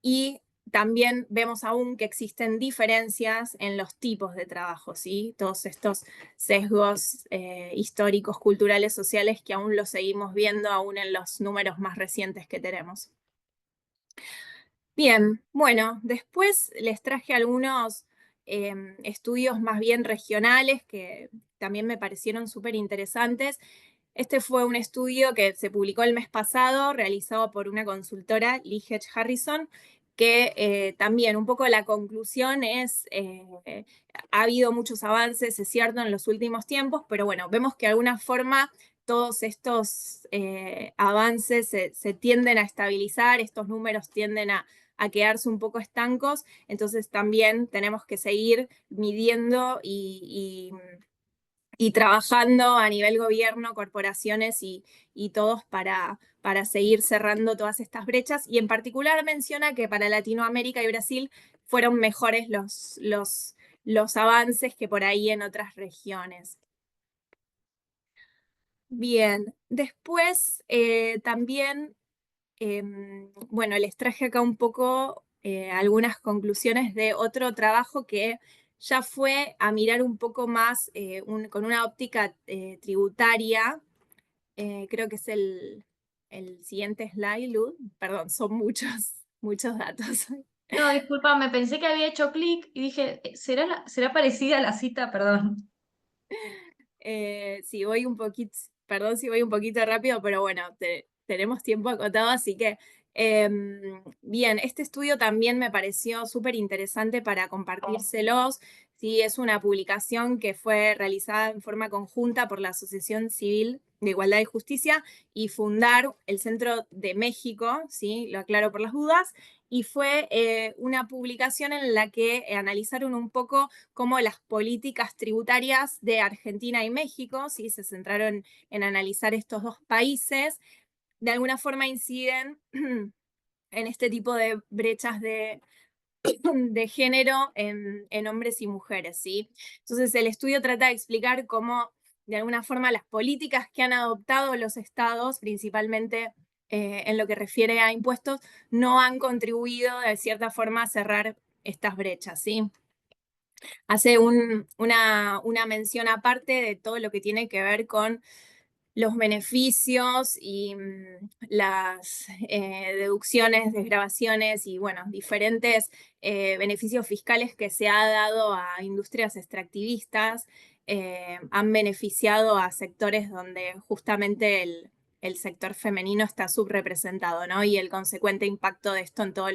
Y también vemos aún que existen diferencias en los tipos de trabajo, ¿sí? Todos estos sesgos históricos, culturales, sociales que aún los seguimos viendo aún en los números más recientes que tenemos. Bien, bueno, después les traje algunos estudios más bien regionales que también me parecieron súper interesantes. Este fue un estudio que se publicó el mes pasado, realizado por una consultora, Lee Hedge Harrison, que también un poco la conclusión es, ha habido muchos avances, es cierto, en los últimos tiempos, pero bueno, vemos que de alguna forma todos estos avances se tienden a estabilizar, estos números tienden a quedarse un poco estancos, entonces también tenemos que seguir midiendo y trabajando a nivel gobierno, corporaciones y todos para seguir cerrando todas estas brechas. Y en particular menciona que para Latinoamérica y Brasil fueron mejores los avances que por ahí en otras regiones. Bien, después también, bueno, les traje acá un poco algunas conclusiones de otro trabajo que ya fue a mirar un poco más con una óptica tributaria. Creo que es el siguiente slide, Luz. Perdón, son muchos datos. No, disculpa, me pensé que había hecho clic y dije, ¿será parecida a la cita? Perdón. Si voy un poquito, perdón si voy un poquito rápido, pero bueno, tenemos tiempo acotado, así que bien, este estudio también me pareció súper interesante para compartírselos. Sí, es una publicación que fue realizada en forma conjunta por la Asociación Civil de Igualdad y Justicia y Fundar, el Centro de México, ¿sí? Lo aclaro por las dudas, y fue una publicación en la que analizaron un poco cómo las políticas tributarias de Argentina y México, ¿sí? Se centraron en analizar estos dos países, de alguna forma inciden en este tipo de brechas de género en hombres y mujeres, ¿sí? Entonces el estudio trata de explicar cómo, de alguna forma, las políticas que han adoptado los estados, principalmente en lo que refiere a impuestos, no han contribuido de cierta forma a cerrar estas brechas, ¿sí? Hace una mención aparte de todo lo que tiene que ver con los beneficios y las deducciones, desgravaciones y, bueno, diferentes beneficios fiscales que se ha dado a industrias extractivistas, han beneficiado a sectores donde justamente el sector femenino está subrepresentado, ¿no? Y el consecuente impacto de esto en todos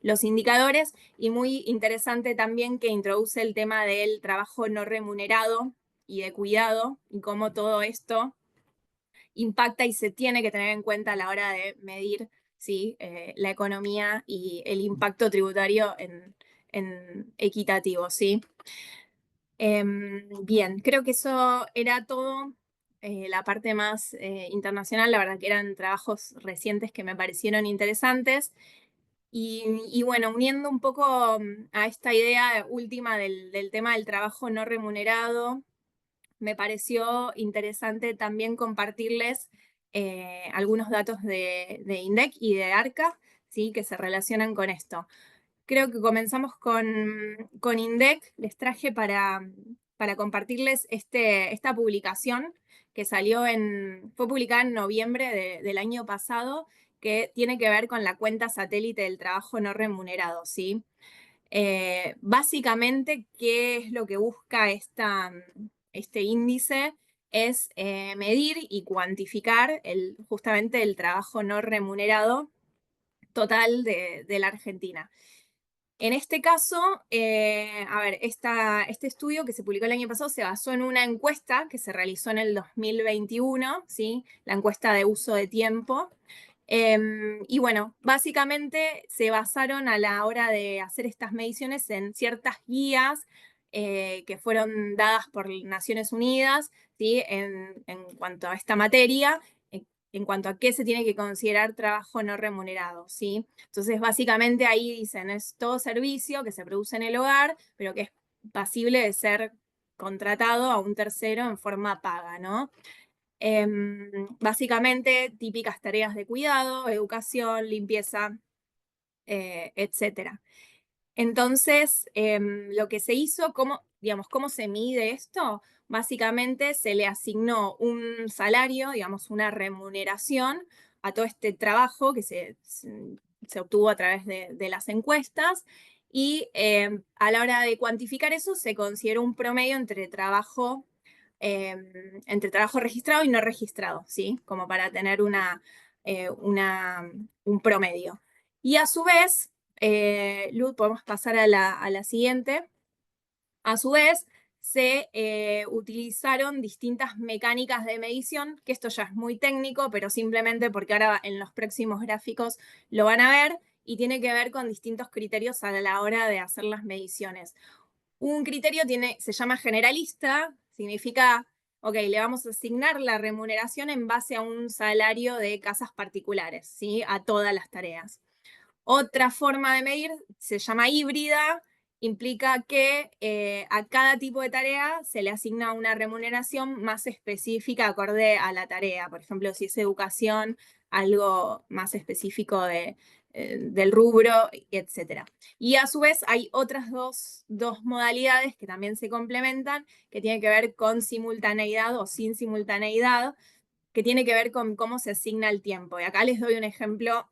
los indicadores. Y muy interesante también que introduce el tema del trabajo no remunerado y de cuidado y cómo todo esto impacta y se tiene que tener en cuenta a la hora de medir, ¿sí? La economía y el impacto tributario en equitativo, ¿sí? Bien, creo que eso era todo la parte más internacional, la verdad que eran trabajos recientes que me parecieron interesantes. Y bueno, uniendo un poco a esta idea última del tema del trabajo no remunerado, me pareció interesante también compartirles algunos datos de INDEC y de ARCA, ¿sí? Que se relacionan con esto. Creo que comenzamos con INDEC. Les traje para compartirles esta publicación que fue publicada en noviembre del año pasado, que tiene que ver con la cuenta satélite del trabajo no remunerado, ¿sí? Básicamente, ¿qué es lo que busca este índice? Es medir y cuantificar justamente el trabajo no remunerado total de la Argentina. En este caso, a ver, este estudio que se publicó el año pasado se basó en una encuesta que se realizó en el 2021, ¿sí? La encuesta de uso de tiempo. Y bueno, básicamente se basaron a la hora de hacer estas mediciones en ciertas guías que fueron dadas por Naciones Unidas, ¿sí? En cuanto a esta materia, en cuanto a qué se tiene que considerar trabajo no remunerado, ¿sí? Entonces, básicamente ahí dicen, es todo servicio que se produce en el hogar, pero que es pasible de ser contratado a un tercero en forma paga, ¿no? Básicamente, típicas tareas de cuidado, educación, limpieza, etc. Entonces, lo que se hizo, ¿cómo se mide esto? Básicamente se le asignó un salario, digamos, una remuneración a todo este trabajo que se obtuvo a través de las encuestas y a la hora de cuantificar eso se consideró un promedio entre trabajo registrado y no registrado, ¿sí? Como para tener un promedio. Y a su vez, Luz, podemos pasar a la siguiente. A su vez, se utilizaron distintas mecánicas de medición, que esto ya es muy técnico, pero simplemente porque ahora en los próximos gráficos lo van a ver, y tiene que ver con distintos criterios a la hora de hacer las mediciones. Un criterio se llama generalista, significa, ok, le vamos a asignar la remuneración en base a un salario de casas particulares, ¿sí? A todas las tareas. Otra forma de medir se llama híbrida, implica que a cada tipo de tarea se le asigna una remuneración más específica acorde a la tarea. Por ejemplo, si es educación, algo más específico del rubro, etc. Y a su vez hay otras dos modalidades que también se complementan, que tienen que ver con simultaneidad o sin simultaneidad, que tiene que ver con cómo se asigna el tiempo. Y acá les doy un ejemplo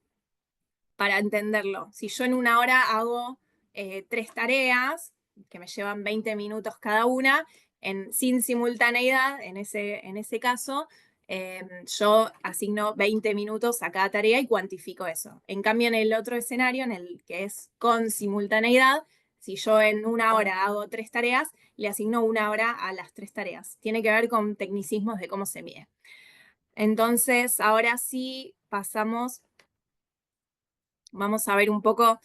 para entenderlo. Si yo en una hora hago 3 tareas, que me llevan 20 minutos cada una, sin simultaneidad, en ese caso, yo asigno 20 minutos a cada tarea y cuantifico eso. En cambio, en el otro escenario, en el que es con simultaneidad, si yo en una hora hago 3 tareas, le asigno una hora a las 3 tareas. Tiene que ver con tecnicismos de cómo se mide. Entonces, ahora sí pasamos. Vamos a ver un poco,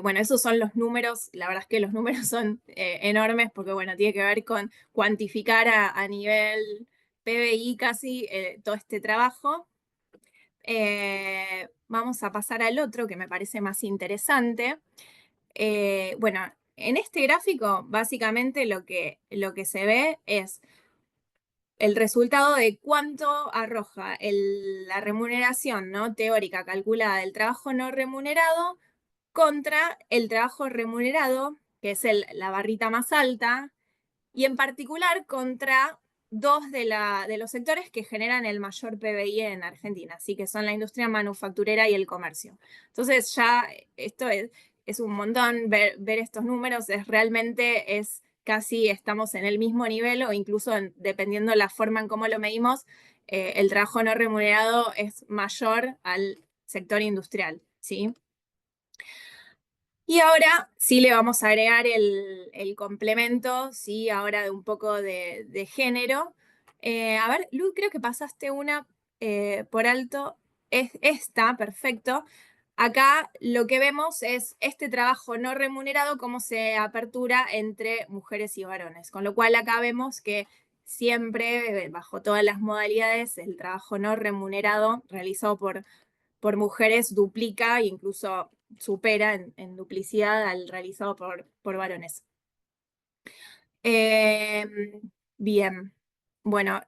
bueno, esos son los números, la verdad es que los números son enormes porque, bueno, tiene que ver con cuantificar a nivel PBI casi todo este trabajo. Vamos a pasar al otro que me parece más interesante. Bueno, en este gráfico básicamente lo que se ve es el resultado de cuánto arroja la remuneración, ¿no? Teórica calculada del trabajo no remunerado contra el trabajo remunerado, que es la barrita más alta, y en particular contra dos de los sectores que generan el mayor PBI en Argentina, así que son la industria manufacturera y el comercio. Entonces ya esto es un montón, ver estos números realmente es casi estamos en el mismo nivel o incluso dependiendo la forma en cómo lo medimos, el trabajo no remunerado es mayor al sector industrial, ¿sí? Y ahora sí le vamos a agregar el complemento, sí, ahora de un poco de género. A ver, Lu, creo que pasaste una por alto. Es esta, perfecto. Acá lo que vemos es este trabajo no remunerado, cómo se apertura entre mujeres y varones. Con lo cual acá vemos que siempre, bajo todas las modalidades, el trabajo no remunerado realizado por mujeres duplica e incluso supera en duplicidad al realizado por varones. Bien, bueno,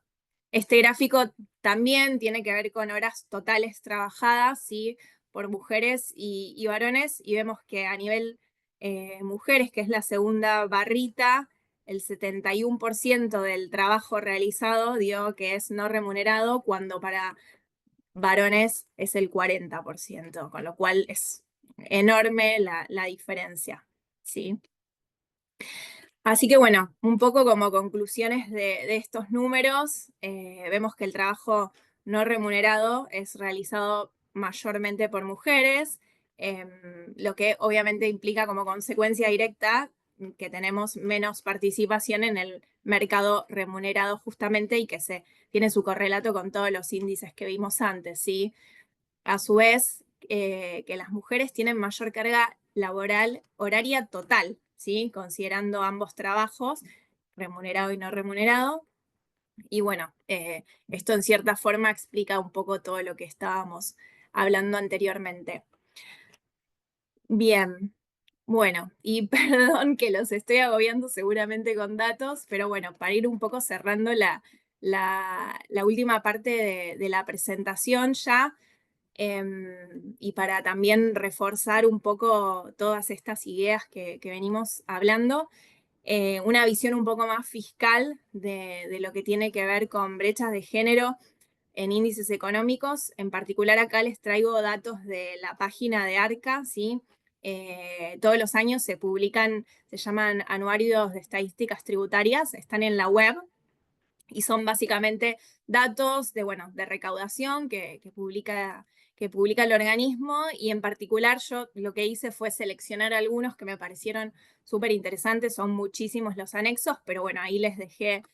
este gráfico también tiene que ver con horas totales trabajadas, ¿sí? Por mujeres y varones, y vemos que a nivel mujeres, que es la segunda barrita, el 71% del trabajo realizado dio que es no remunerado, cuando para varones es el 40%, con lo cual es enorme la diferencia, ¿sí? Así que bueno, un poco como conclusiones de estos números, vemos que el trabajo no remunerado es realizado mayormente por mujeres, lo que obviamente implica como consecuencia directa que tenemos menos participación en el mercado remunerado justamente, y que tiene su correlato con todos los índices que vimos antes, ¿sí? A su vez, que las mujeres tienen mayor carga laboral horaria total, ¿sí? Considerando ambos trabajos, remunerado y no remunerado. Y bueno, esto en cierta forma explica un poco todo lo que estábamos hablando anteriormente. Bien, bueno, y perdón que los estoy agobiando seguramente con datos, pero bueno, para ir un poco cerrando la última parte de la presentación ya, y para también reforzar un poco todas estas ideas que venimos hablando, una visión un poco más fiscal de lo que tiene que ver con brechas de género en índices económicos. En particular acá les traigo datos de la página de ARCA, ¿sí? Todos los años se publican, se llaman anuarios de estadísticas tributarias, están en la web, y son básicamente datos de recaudación que publica el organismo, y en particular yo lo que hice fue seleccionar algunos que me parecieron súper interesantes. Son muchísimos los anexos, pero bueno, ahí les dejé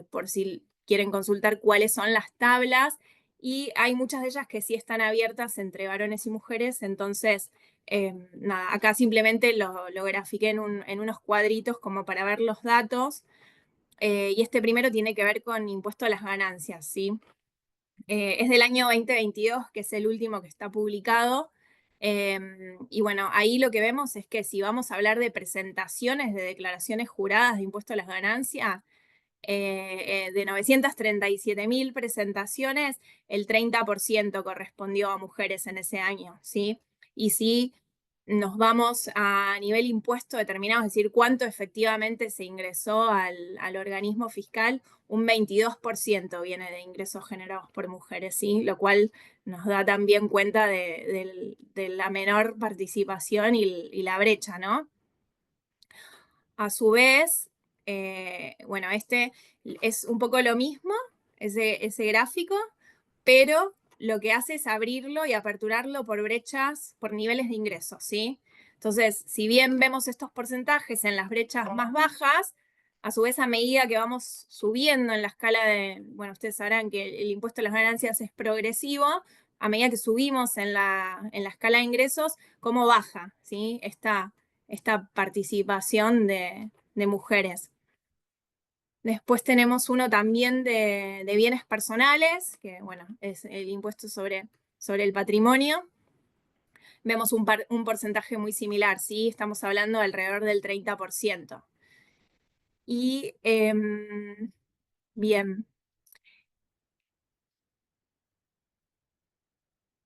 por si quieren consultar cuáles son las tablas, y hay muchas de ellas que sí están abiertas entre varones y mujeres, entonces nada, acá simplemente lo grafiqué en unos cuadritos como para ver los datos. Y este primero tiene que ver con impuesto a las ganancias, ¿sí? Es del año 2022, que es el último que está publicado. Y bueno, ahí lo que vemos es que si vamos a hablar de presentaciones de declaraciones juradas de impuesto a las ganancias, de 937.000 presentaciones, el 30% correspondió a mujeres en ese año, ¿sí? Y si nos vamos a nivel impuesto determinado, es decir, cuánto efectivamente se ingresó al organismo fiscal, un 22% viene de ingresos generados por mujeres, ¿sí? Lo cual nos da también cuenta de la menor participación y la brecha, ¿no? A su vez, bueno, este es un poco lo mismo, ese gráfico, pero lo que hace es abrirlo y aperturarlo por brechas, por niveles de ingresos, ¿sí? Entonces, si bien vemos estos porcentajes en las brechas más bajas, a su vez, a medida que vamos subiendo en la escala bueno, ustedes sabrán que el impuesto a las ganancias es progresivo, a medida que subimos en la escala de ingresos, cómo baja, ¿sí? Esta participación de mujeres. Después tenemos uno también de bienes personales, que bueno, es el impuesto sobre el patrimonio. Vemos un porcentaje muy similar, ¿sí? Estamos hablando de alrededor del 30%. Y bien.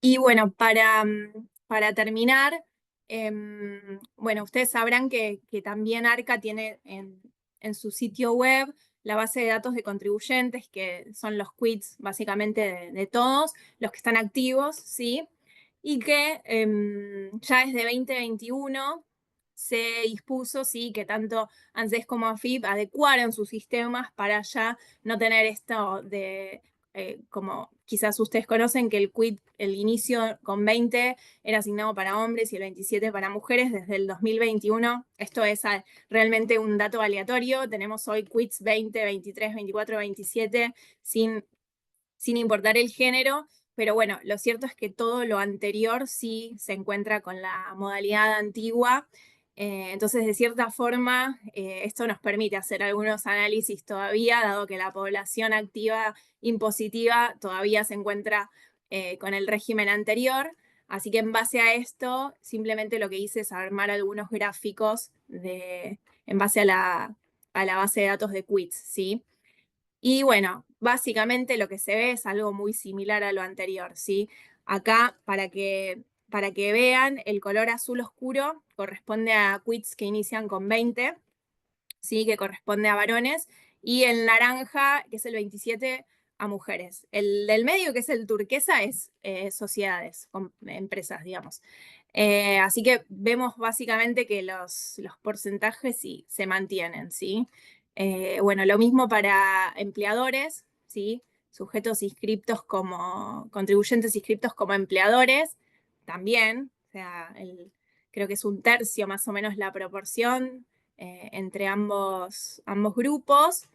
Y bueno, para terminar, bueno, ustedes sabrán que también ARCA tiene en su sitio web la base de datos de contribuyentes, que son los quits básicamente de todos los que están activos, ¿sí? Y que ya desde 2021 se dispuso, ¿sí?, que tanto ANSES como AFIP adecuaran sus sistemas para ya no tener esto de como quizás ustedes conocen, que el quit, el inicio con 20 era asignado para hombres y el 27 para mujeres. Desde el 2021, esto es realmente un dato aleatorio, tenemos hoy quits 20, 23, 24, 27, sin importar el género, pero bueno, lo cierto es que todo lo anterior sí se encuentra con la modalidad antigua, Entonces, de cierta forma, esto nos permite hacer algunos análisis todavía, dado que la población activa impositiva todavía se encuentra con el régimen anterior. Así que en base a esto, simplemente lo que hice es armar algunos gráficos en base a la base de datos de Quiz, ¿sí? Y bueno, básicamente lo que se ve es algo muy similar a lo anterior, ¿sí? Acá, para que vean, el color azul oscuro corresponde a quits que inician con 20, ¿sí? Que corresponde a varones, y el naranja, que es el 27, a mujeres. El del medio, que es el turquesa, es sociedades, empresas, digamos. Así que vemos básicamente que los porcentajes sí se mantienen, ¿sí? Bueno, lo mismo para empleadores, ¿sí? Sujetos inscriptos como contribuyentes inscriptos como empleadores, también, o sea, creo que es un tercio más o menos la proporción entre ambos grupos.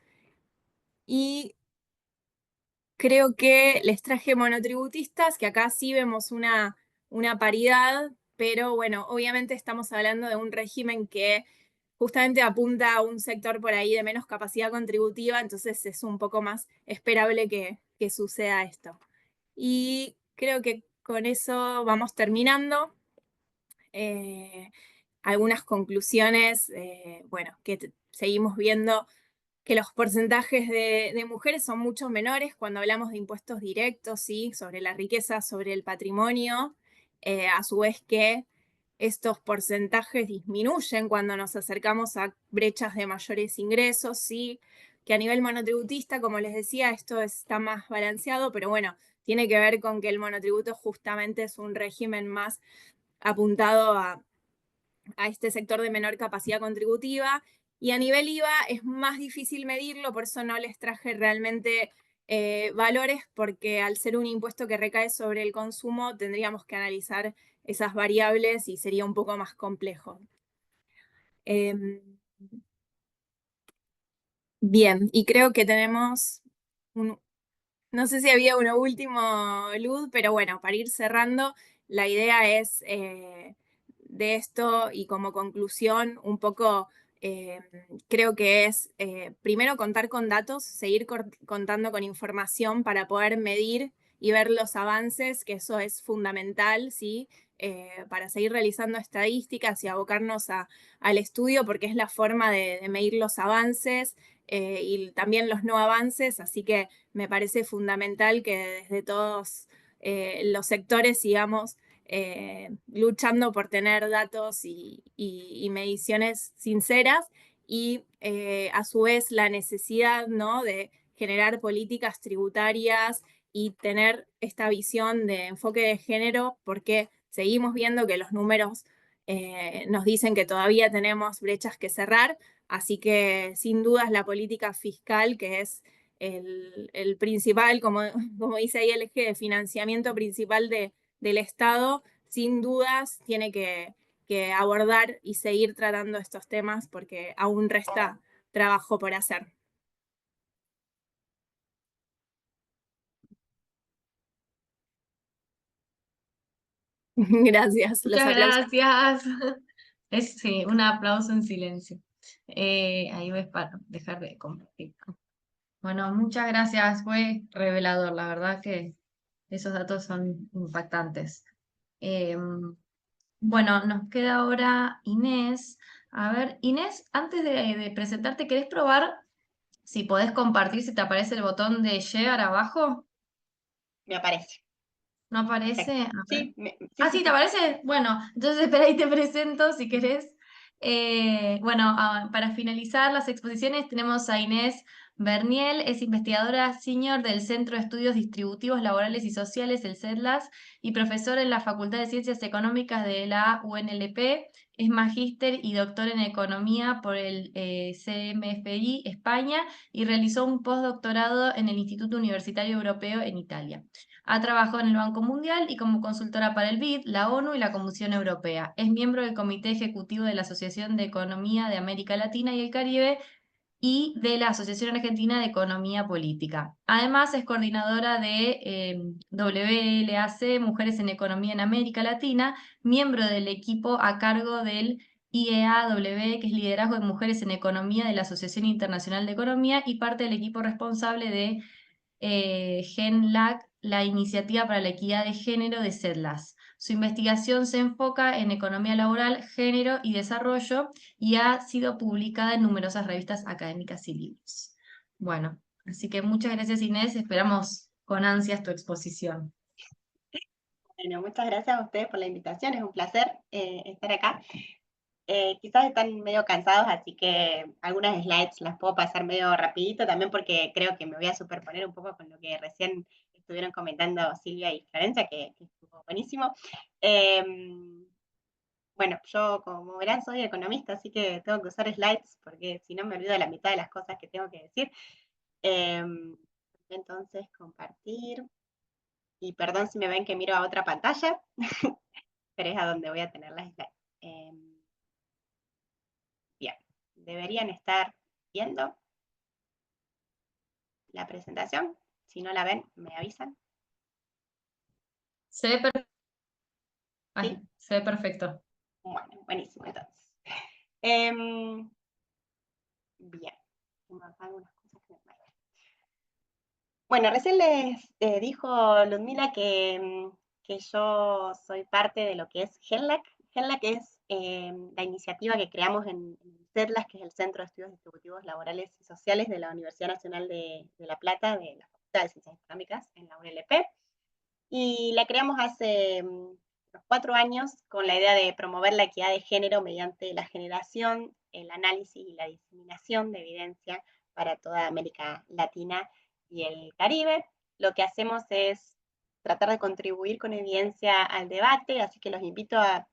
Y creo que les traje monotributistas, que acá sí vemos una paridad, pero bueno, obviamente estamos hablando de un régimen que justamente apunta a un sector por ahí de menos capacidad contributiva, entonces es un poco más esperable que suceda esto. Y creo que con eso vamos terminando. Algunas conclusiones, bueno, que seguimos viendo que los porcentajes de mujeres son mucho menores cuando hablamos de impuestos directos, ¿sí? Sobre la riqueza, sobre el patrimonio, a su vez que estos porcentajes disminuyen cuando nos acercamos a brechas de mayores ingresos, ¿sí? Que a nivel monotributista, como les decía, esto está más balanceado, pero bueno, tiene que ver con que el monotributo justamente es un régimen más apuntado a este sector de menor capacidad contributiva. Y a nivel IVA es más difícil medirlo, por eso no les traje realmente valores, porque al ser un impuesto que recae sobre el consumo, tendríamos que analizar esas variables y sería un poco más complejo. Bien, y creo que tenemos no sé si había uno último, Luz, pero bueno, para ir cerrando, la idea es de esto y como conclusión, un poco creo que es primero contar con datos, seguir contando con información para poder medir y ver los avances, que eso es fundamental, ¿sí? Para seguir realizando estadísticas y abocarnos al estudio, porque es la forma de medir los avances y también los no avances, así que me parece fundamental que desde todos los sectores sigamos luchando por tener datos y mediciones sinceras y a su vez la necesidad, ¿no?, de generar políticas tributarias y tener esta visión de enfoque de género, porque seguimos viendo que los números nos dicen que todavía tenemos brechas que cerrar, así que sin dudas la política fiscal, que es el principal, como dice ahí, el eje de financiamiento principal del Estado, sin dudas tiene que abordar y seguir tratando estos temas porque aún resta trabajo por hacer. Gracias, los Muchas aplausos. gracias. Sí, un aplauso en silencio. Ahí ves para dejar de compartir. Bueno, muchas gracias, fue revelador, la verdad que esos datos son impactantes. Bueno, nos queda ahora Inés. A ver, Inés, antes de presentarte, ¿querés probar si podés compartir, si te aparece el botón de share abajo? Me aparece. ¿No aparece? Perfecto. A ver. Sí, Ah, sí, ¿te aparece? Bueno, entonces espera ahí te presento si querés. Bueno, para finalizar las exposiciones tenemos a Inés Berniel, es investigadora senior del Centro de Estudios Distributivos Laborales y Sociales, el CEDLAS, y profesora en la Facultad de Ciencias Económicas de la UNLP. Es magíster y doctor en Economía por el CMFI España y realizó un postdoctorado en el Instituto Universitario Europeo en Italia. Ha trabajado en el Banco Mundial y como consultora para el BID, la ONU y la Comisión Europea. Es miembro del Comité Ejecutivo de la Asociación de Economía de América Latina y el Caribe y de la Asociación Argentina de Economía Política. Además, es coordinadora de WLAC, Mujeres en Economía en América Latina, miembro del equipo a cargo del IEAW, que es Liderazgo de Mujeres en Economía de la Asociación Internacional de Economía, y parte del equipo responsable de GENLAC, la Iniciativa para la Equidad de Género de CEDLAS. Su investigación se enfoca en economía laboral, género y desarrollo y ha sido publicada en numerosas revistas académicas y libros. Bueno, así que muchas gracias, Inés. Esperamos con ansias tu exposición. Bueno, muchas gracias a ustedes por la invitación, es un placer estar acá. Quizás están medio cansados, así que algunas slides las puedo pasar medio rapidito, también porque creo que me voy a superponer un poco con lo que recién estuvieron comentando Silvia y Florencia, que estuvo buenísimo. Bueno, yo como verán soy economista, así que tengo que usar slides, porque si no me olvido de la mitad de las cosas que tengo que decir. Entonces, compartir. Y perdón si me ven que miro a otra pantalla, pero es a donde voy a tener las slides. Bien, deberían estar viendo la presentación. Si no la ven, me avisan. Se ve, ¿Sí? se ve perfecto. Bueno, buenísimo entonces. Bien, tengo acá algunas cosas que me faltan. Bueno, recién les dijo Ludmila que yo soy parte de lo que es GENLAC. GENLAC es la iniciativa que creamos en CEDLAS, que es el Centro de Estudios Distributivos Laborales y Sociales de la Universidad Nacional de La Plata, de la Facultad de Ciencias Económicas, en la UNLP. Y la creamos hace unos 4 años con la idea de promover la equidad de género mediante la generación, el análisis y la diseminación de evidencia para toda América Latina y el Caribe. Lo que hacemos es tratar de contribuir con evidencia al debate, así que los invito a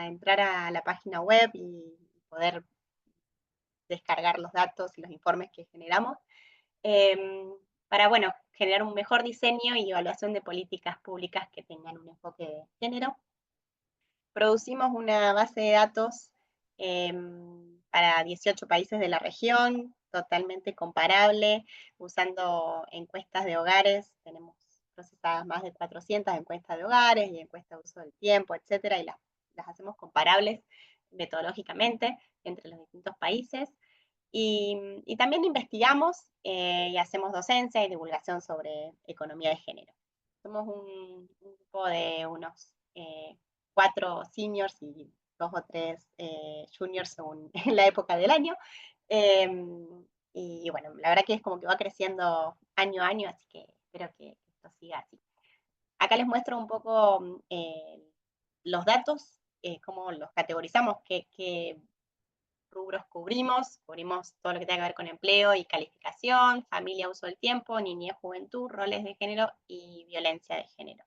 entrar a la página web y poder descargar los datos y los informes que generamos, para, bueno, generar un mejor diseño y evaluación de políticas públicas que tengan un enfoque de género. Producimos una base de datos para 18 países de la región, totalmente comparable, usando encuestas de hogares. Tenemos procesadas más de 400 encuestas de hogares y encuestas de uso del tiempo, etcétera, y las hacemos comparables metodológicamente entre los distintos países. Y también investigamos y hacemos docencia y divulgación sobre economía de género. Somos un grupo de unos 4 seniors y 2 o 3 juniors según la época del año. Y bueno, la verdad que es como que va creciendo año a año, así que espero que esto siga así. Acá les muestro un poco los datos, cómo los categorizamos, qué rubros cubrimos todo lo que tenga que ver con empleo y calificación, familia, uso del tiempo, niñez, juventud, roles de género y violencia de género.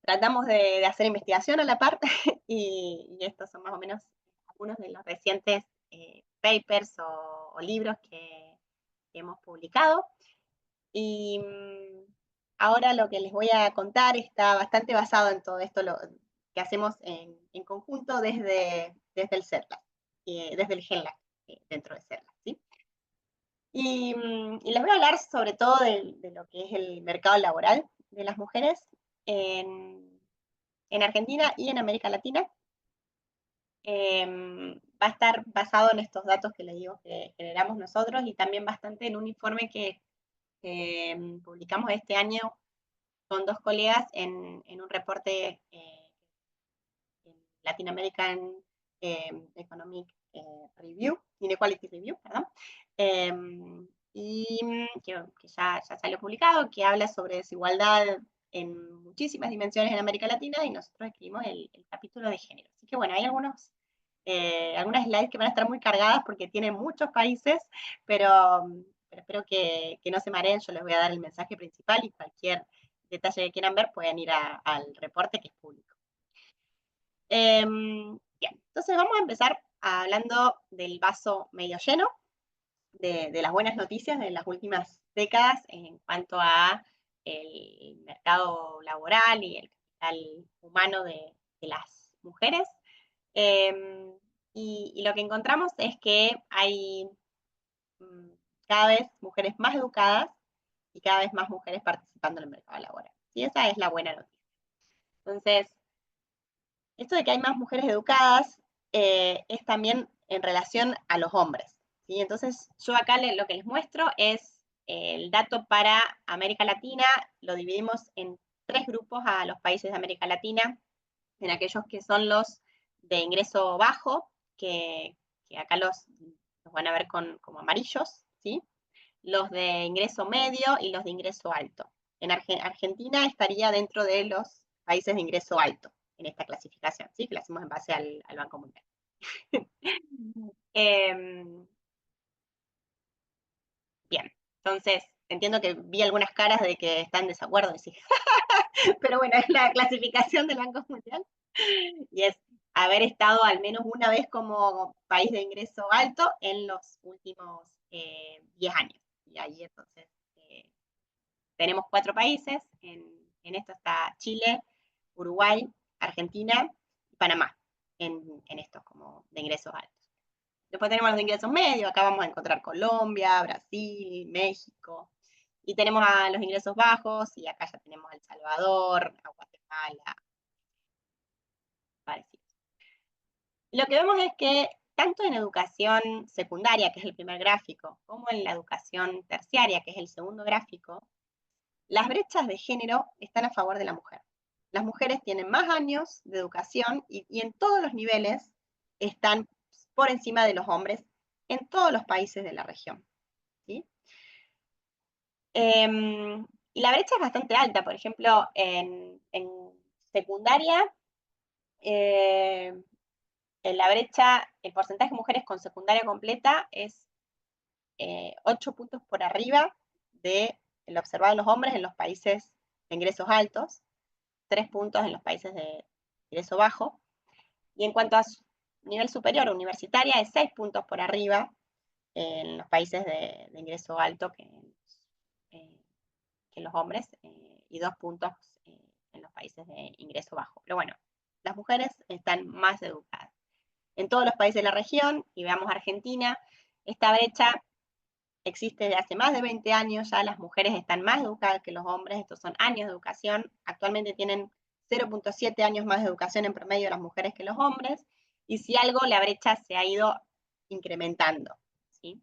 Tratamos de hacer investigación a la par y estos son más o menos algunos de los recientes papers o libros que hemos publicado. Y ahora lo que les voy a contar está bastante basado en todo esto que hacemos en conjunto desde el CERLAC, desde el GENLAC, dentro de CERLAC, ¿sí? Y les voy a hablar sobre todo de lo que es el mercado laboral de las mujeres en Argentina y en América Latina. Va a estar basado en estos datos que les digo que generamos nosotros y también bastante en un informe que publicamos este año con 2 colegas en un reporte en Latin American Economic Review, Inequality Review, perdón, y que ya salió publicado, que habla sobre desigualdad en muchísimas dimensiones en América Latina y nosotros escribimos el capítulo de género. Así que bueno, hay algunas slides que van a estar muy cargadas porque tienen muchos países, pero espero que no se mareen. Yo les voy a dar el mensaje principal y cualquier detalle que quieran ver pueden ir al reporte que es público. Bien, entonces vamos a empezar hablando del vaso medio lleno, de las buenas noticias de las últimas décadas en cuanto a el mercado laboral y el capital humano de las mujeres. Y lo que encontramos es que hay cada vez mujeres más educadas y cada vez más mujeres participando en el mercado laboral. Y esa es la buena noticia. Entonces, Esto de que hay más mujeres educadas es también en relación a los hombres, ¿sí? Entonces, yo acá lo que les muestro es el dato para América Latina. Lo dividimos en 3 grupos a los países de América Latina, en aquellos que son los de ingreso bajo, que acá los van a ver como amarillos, ¿sí? Los de ingreso medio y los de ingreso alto. En Argentina estaría dentro de los países de ingreso alto en esta clasificación, ¿sí? Que la hacemos en base al Banco Mundial. Bien, entonces entiendo que vi algunas caras de que están en desacuerdo, pero bueno, es la clasificación del Banco Mundial y es haber estado al menos una vez como país de ingreso alto en los últimos 10 años. Y ahí entonces tenemos 4 países, en esto está Chile, Uruguay, Argentina y Panamá, en estos como de ingresos altos. Después tenemos los de ingresos medios, acá vamos a encontrar Colombia, Brasil, México, y tenemos a los ingresos bajos, y acá ya tenemos a El Salvador, a Guatemala, parecido. Lo que vemos es que tanto en educación secundaria, que es el primer gráfico, como en la educación terciaria, que es el segundo gráfico, las brechas de género están a favor de la mujer. Las mujeres tienen más años de educación y en todos los niveles están por encima de los hombres en todos los países de la región, ¿sí? Y la brecha es bastante alta. Por ejemplo, en secundaria, en la brecha, el porcentaje de mujeres con secundaria completa es 8 puntos por arriba de lo observado en los hombres en los países de ingresos altos, 3 puntos en los países de ingreso bajo, y en cuanto a nivel superior, universitaria, es 6 puntos por arriba en los países de ingreso alto que los hombres, y 2 puntos en los países de ingreso bajo. Pero bueno, las mujeres están más educadas. En todos los países de la región, y veamos Argentina, esta brecha existe desde hace más de 20 años, ya las mujeres están más educadas que los hombres, estos son años de educación, actualmente tienen 0.7 años más de educación en promedio las mujeres que los hombres, y si algo, la brecha se ha ido incrementando, ¿sí?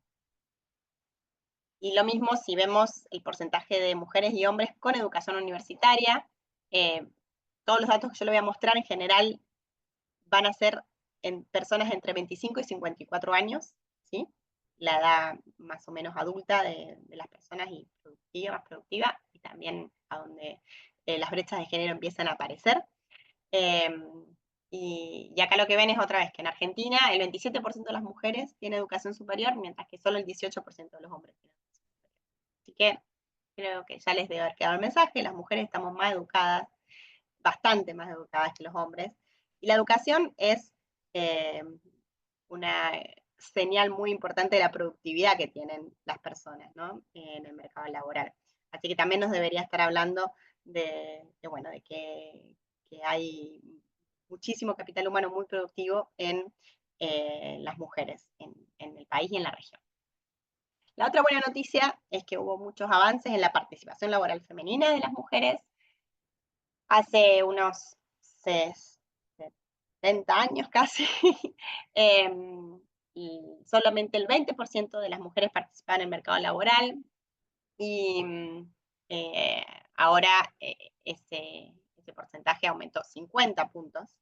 Y lo mismo si vemos el porcentaje de mujeres y hombres con educación universitaria, todos los datos que yo le voy a mostrar en general van a ser en personas entre 25 y 54 años, ¿sí? La edad más o menos adulta de las personas y más productiva, y también a donde las brechas de género empiezan a aparecer. Y acá lo que ven es otra vez que en Argentina el 27% de las mujeres tiene educación superior, mientras que solo el 18% de los hombres tienen educación superior. Así que creo que ya les debe haber quedado el mensaje, las mujeres estamos más educadas, bastante más educadas que los hombres, y la educación es una señal muy importante de la productividad que tienen las personas, ¿no? En el mercado laboral. Así que también nos debería estar hablando bueno, de que hay muchísimo capital humano muy productivo en las mujeres en el país y en la región. La otra buena noticia es que hubo muchos avances en la participación laboral femenina de las mujeres. Hace unos 70 años casi, y solamente el 20% de las mujeres participaban en el mercado laboral, y ahora ese porcentaje aumentó 50 puntos,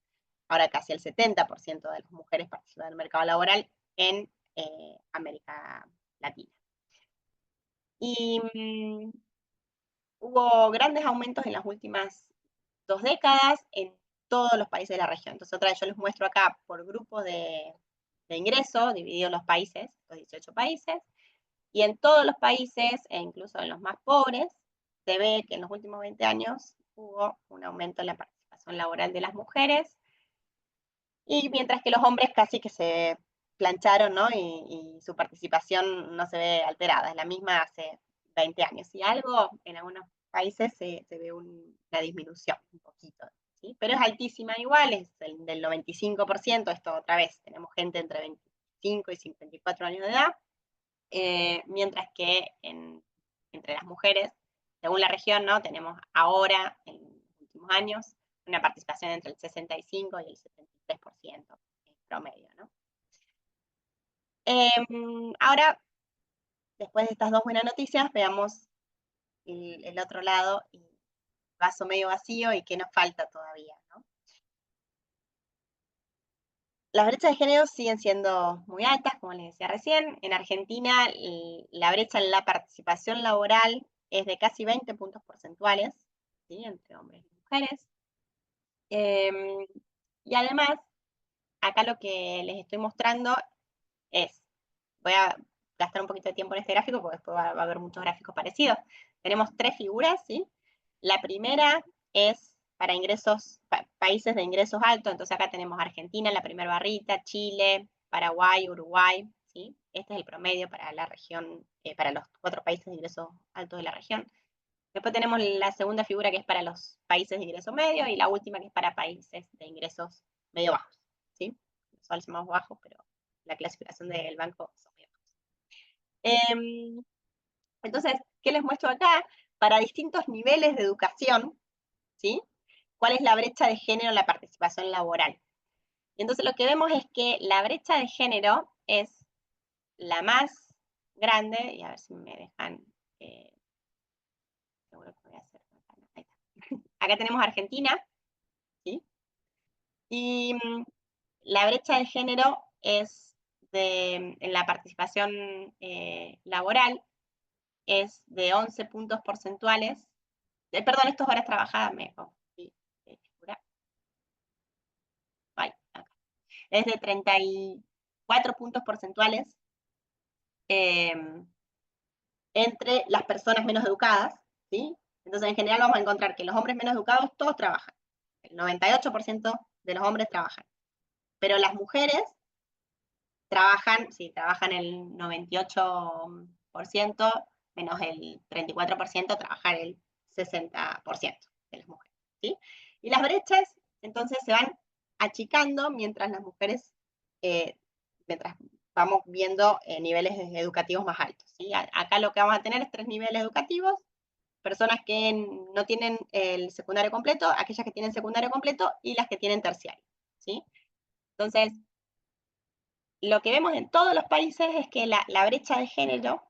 ahora casi el 70% de las mujeres participan en el mercado laboral en América Latina. Y hubo grandes aumentos en las últimas 2 décadas en todos los países de la región. Entonces, otra vez yo les muestro acá por grupos de ingreso, divididos los países, los 18 países, y en todos los países, e incluso en los más pobres, se ve que en los últimos 20 años hubo un aumento en la participación laboral de las mujeres, y mientras que los hombres casi que se plancharon, ¿no? Y su participación no se ve alterada, es la misma hace 20 años. Y algo en algunos países se ve una disminución, un poquito, ¿sí? Pero es altísima igual, es del 95%, esto otra vez, tenemos gente entre 25 y 54 años de edad, mientras que entre las mujeres, según la región, ¿no? Tenemos ahora, en los últimos años, una participación entre el 65 y el 73% en promedio, ¿no? Ahora, después de estas dos buenas noticias, veamos el otro lado, y vaso medio vacío y qué nos falta todavía, ¿no? Las brechas de género siguen siendo muy altas, como les decía recién. En Argentina, la brecha en la participación laboral es de casi 20 puntos porcentuales, ¿sí? Entre hombres y mujeres. Y además, acá lo que les estoy mostrando es, voy a gastar un poquito de tiempo en este gráfico porque después va a haber muchos gráficos parecidos. Tenemos tres figuras, ¿sí? La primera es para ingresos, países de ingresos altos, entonces acá tenemos Argentina en la primera barrita, Chile, Paraguay, Uruguay, ¿sí? Este es el promedio para la región, para los 4 países de ingresos altos de la región. Después tenemos la segunda figura que es para los países de ingreso medio y la última que es para países de ingresos medio bajos, ¿sí? Los suales son más bajos, pero la clasificación del banco son medio bajos. Entonces, ¿qué les muestro acá? Para distintos niveles de educación, ¿sí? ¿Cuál es la brecha de género en la participación laboral? Y entonces lo que vemos es que la brecha de género es la más grande, y a ver si me dejan, seguro que voy a hacer, ahí está. Acá tenemos Argentina, ¿sí? Y la brecha de género es en la participación laboral es de 11 puntos porcentuales. Perdón, esto es horas trabajadas, me confundí. Es de 34 puntos porcentuales entre las personas menos educadas, ¿sí? Entonces, en general vamos a encontrar que los hombres menos educados todos trabajan. El 98% de los hombres trabajan. Pero las mujeres trabajan, sí, trabajan el 98%, menos el 34%, trabajan el 60% de las mujeres, ¿sí? Y las brechas, entonces, se van achicando mientras las mujeres, mientras vamos viendo niveles educativos más altos, ¿sí? Acá lo que vamos a tener es 3 niveles educativos, personas que no tienen el secundario completo, aquellas que tienen secundario completo y las que tienen terciario, ¿sí? Entonces, lo que vemos en todos los países es que la brecha de género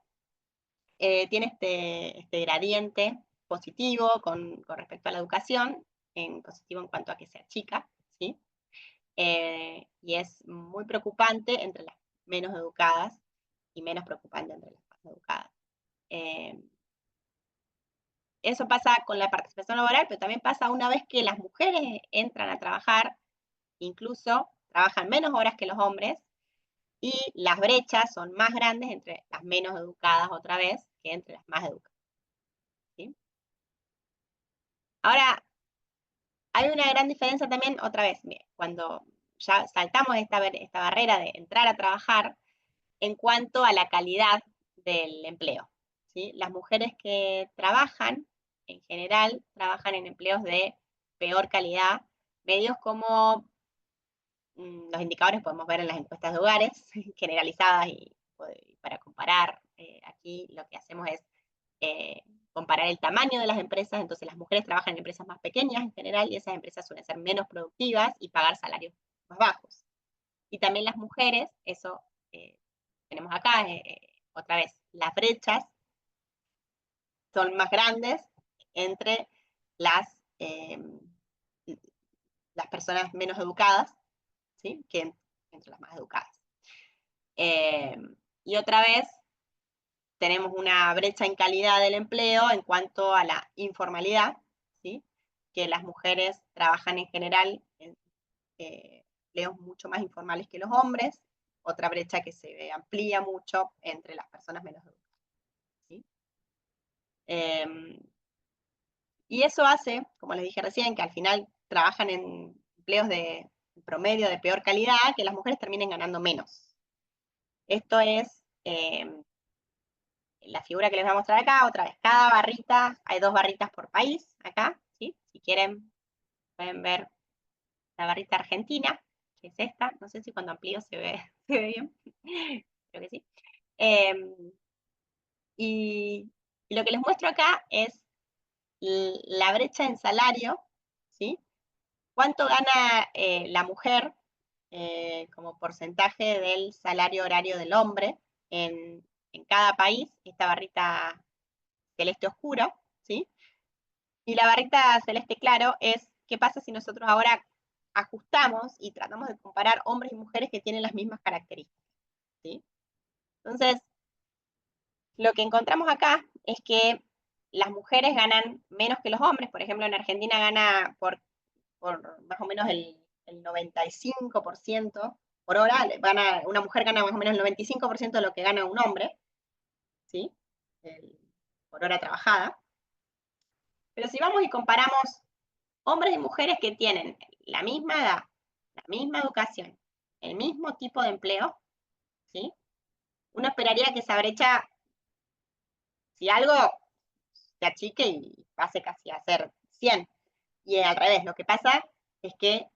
tiene este gradiente positivo con respecto a la educación, positivo en cuanto a que se achica, ¿sí? Y es muy preocupante entre las menos educadas y menos preocupante entre las más educadas. Eso pasa con la participación laboral, pero también pasa una vez que las mujeres entran a trabajar, incluso trabajan menos horas que los hombres, y las brechas son más grandes entre las menos educadas otra vez que entre las más educadas, ¿sí? Ahora, hay una gran diferencia también, otra vez, cuando ya saltamos esta barrera de entrar a trabajar, en cuanto a la calidad del empleo, ¿sí? Las mujeres que trabajan, en general, trabajan en empleos de peor calidad, medios como los indicadores podemos ver en las encuestas de hogares generalizadas y para comparar, aquí lo que hacemos es comparar el tamaño de las empresas. Entonces las mujeres trabajan en empresas más pequeñas en general y esas empresas suelen ser menos productivas y pagar salarios más bajos. Y también las mujeres, eso tenemos acá, otra vez, las brechas son más grandes entre eh, las personas menos educadas, ¿sí? Que entre las más educadas. Y otra vez, tenemos una brecha en calidad del empleo en cuanto a la informalidad, ¿sí? Que las mujeres trabajan en general en empleos mucho más informales que los hombres, otra brecha que se amplía mucho entre las personas menos educadas, ¿sí? Y eso hace, como les dije recién, que al final trabajan en empleos de promedio de peor calidad, que las mujeres terminen ganando menos. Esto es la figura que les voy a mostrar acá, otra vez, cada barrita, hay 2 barritas por país, acá, ¿sí? Si quieren, pueden ver la barrita argentina, que es esta, no sé si cuando amplío se ve, se ve bien, creo que sí. Y lo que les muestro acá es la brecha en salario, ¿sí? cuánto gana la mujer como porcentaje del salario horario del hombre en cada país, esta barrita celeste oscuro, ¿sí? Y la barrita celeste claro es qué pasa si nosotros ahora ajustamos y tratamos de comparar hombres y mujeres que tienen las mismas características, ¿sí? Entonces, lo que encontramos acá es que las mujeres ganan menos que los hombres. Por ejemplo, en Argentina gana por más o menos el 95% por hora. Una mujer gana más o menos el 95% de lo que gana un hombre, ¿sí? Por hora trabajada. Pero si vamos y comparamos hombres y mujeres que tienen la misma edad, la misma educación, el mismo tipo de empleo, ¿sí? Uno esperaría que esa brecha, si algo, se achique y pase casi a ser 100. Y al revés, lo que pasa es que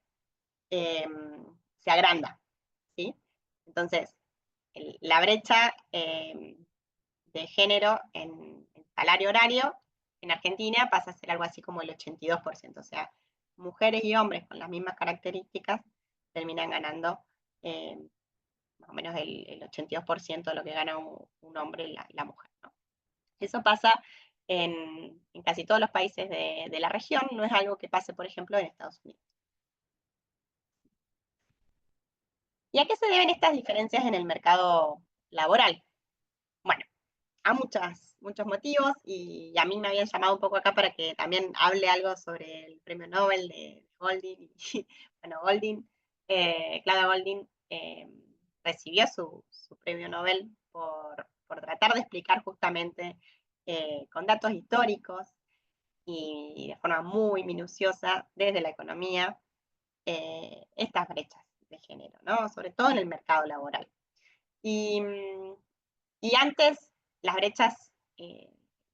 se agranda, ¿sí? Entonces, la brecha de género en salario horario en Argentina pasa a ser algo así como el 82%. O sea, mujeres y hombres con las mismas características terminan ganando más o menos el 82% de lo que gana un hombre y la mujer, ¿no? Eso pasa en casi todos los países de la región, no es algo que pase, por ejemplo, en Estados Unidos. ¿Y a qué se deben estas diferencias en el mercado laboral? Bueno, a muchos motivos, y a mí me habían llamado un poco acá para que también hable algo sobre el premio Nobel de Goldin. Bueno, Clara Goldin recibió su premio Nobel por tratar de explicar justamente con datos históricos y de forma muy minuciosa desde la economía estas brechas de género, ¿no? Sobre todo en el mercado laboral. Y antes las brechas,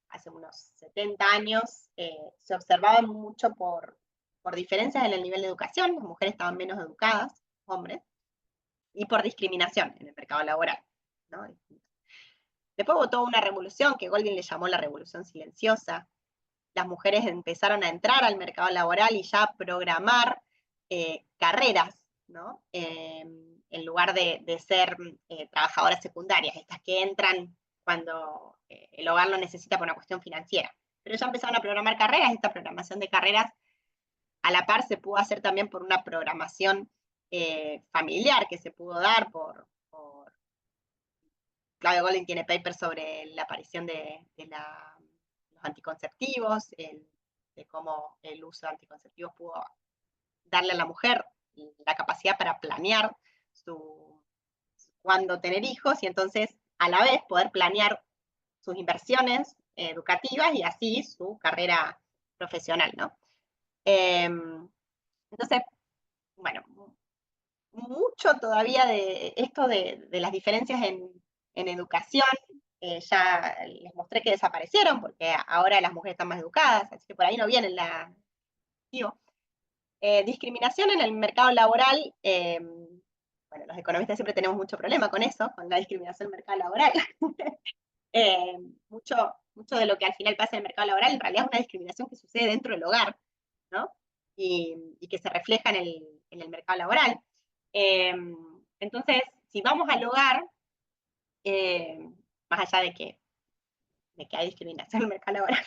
hace unos 70 años, se observaban mucho por diferencias en el nivel de educación, las mujeres estaban menos educadas, hombres, y por discriminación en el mercado laboral, ¿no? Después hubo toda una revolución que Goldin le llamó la revolución silenciosa. Las mujeres empezaron a entrar al mercado laboral y ya a programar carreras, ¿no? En lugar de ser trabajadoras secundarias, estas que entran cuando el hogar lo necesita por una cuestión financiera. Pero ya empezaron a programar carreras, esta programación de carreras a la par se pudo hacer también por una programación familiar que se pudo dar por Claudia Goldin tiene papers sobre la aparición de los anticonceptivos, de cómo el uso de anticonceptivos pudo darle a la mujer la capacidad para planear cuándo tener hijos y entonces a la vez poder planear sus inversiones educativas y así su carrera profesional, ¿no? Entonces, bueno, mucho todavía de esto de las diferencias en educación, ya les mostré que desaparecieron porque ahora las mujeres están más educadas, así que por ahí no viene la... discriminación en el mercado laboral, bueno, los economistas siempre tenemos mucho problema con eso, con la discriminación en el mercado laboral. Mucho de lo que al final pasa en el mercado laboral en realidad es una discriminación que sucede dentro del hogar, ¿no? Y que se refleja en el mercado laboral. Entonces, si vamos al hogar, más allá de que hay discriminación en el mercado laboral,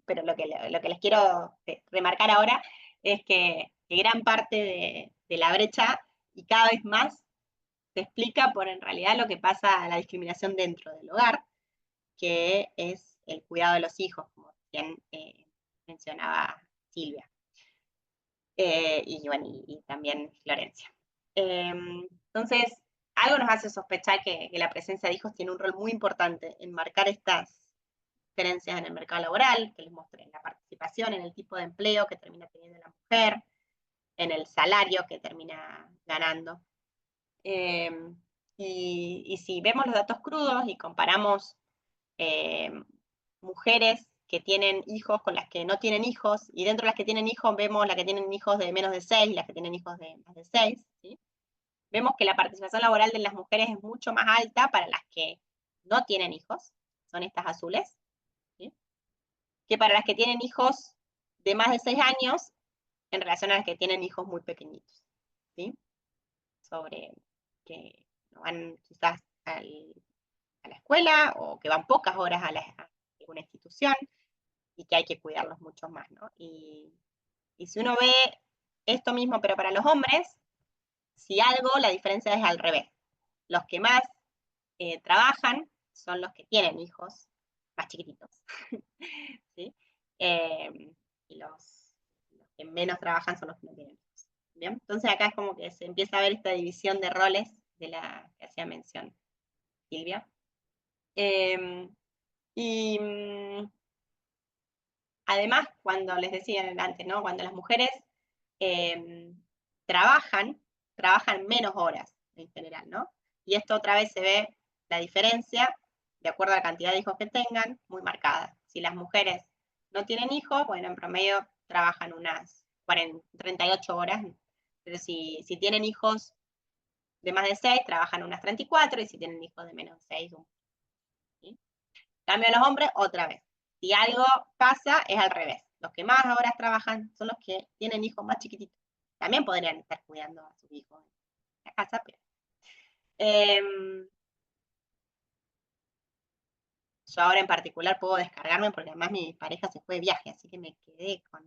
pero lo que les quiero remarcar ahora es que gran parte de la brecha, y cada vez más, se explica por en realidad lo que pasa a la discriminación dentro del hogar, que es el cuidado de los hijos, como bien mencionaba Silvia. Y bueno, y también Florencia. Entonces, algo nos hace sospechar que la presencia de hijos tiene un rol muy importante en marcar estas diferencias en el mercado laboral, que les mostré en la participación, en el tipo de empleo que termina teniendo la mujer, en el salario que termina ganando. Y si vemos los datos crudos y comparamos mujeres que tienen hijos con las que no tienen hijos, y dentro de las que tienen hijos vemos las que tienen hijos de menos de 6 y las que tienen hijos de más de 6, ¿sí? Vemos que la participación laboral de las mujeres es mucho más alta para las que no tienen hijos, son estas azules, ¿sí? Que para las que tienen hijos de más de 6 años, en relación a las que tienen hijos muy pequeñitos, ¿sí? Sobre que no van quizás a la escuela o que van pocas horas a una institución y que hay que cuidarlos mucho más, ¿no? Y si uno ve esto mismo, pero para los hombres, si algo, la diferencia es al revés. Los que más trabajan son los que tienen hijos más chiquititos, ¿sí? Y los que menos trabajan son los que no tienen hijos. ¿Bien? Entonces acá es como que se empieza a ver esta división de roles de la que hacía mención Silvia. Y además, cuando les decía antes, ¿no? Cuando las mujeres trabajan menos horas en general, ¿no? Y esto otra vez se ve la diferencia, de acuerdo a la cantidad de hijos que tengan, muy marcada. Si las mujeres no tienen hijos, bueno, en promedio trabajan unas 38 horas, pero si tienen hijos de más de 6, trabajan unas 34, y si tienen hijos de menos de 6, ¿sí? Cambio a los hombres, otra vez. Si algo pasa, es al revés. Los que más horas trabajan son los que tienen hijos más chiquititos. También podrían estar cuidando a sus hijos en la casa, pero... yo ahora en particular puedo descargarme porque además mi pareja se fue de viaje, así que me quedé con...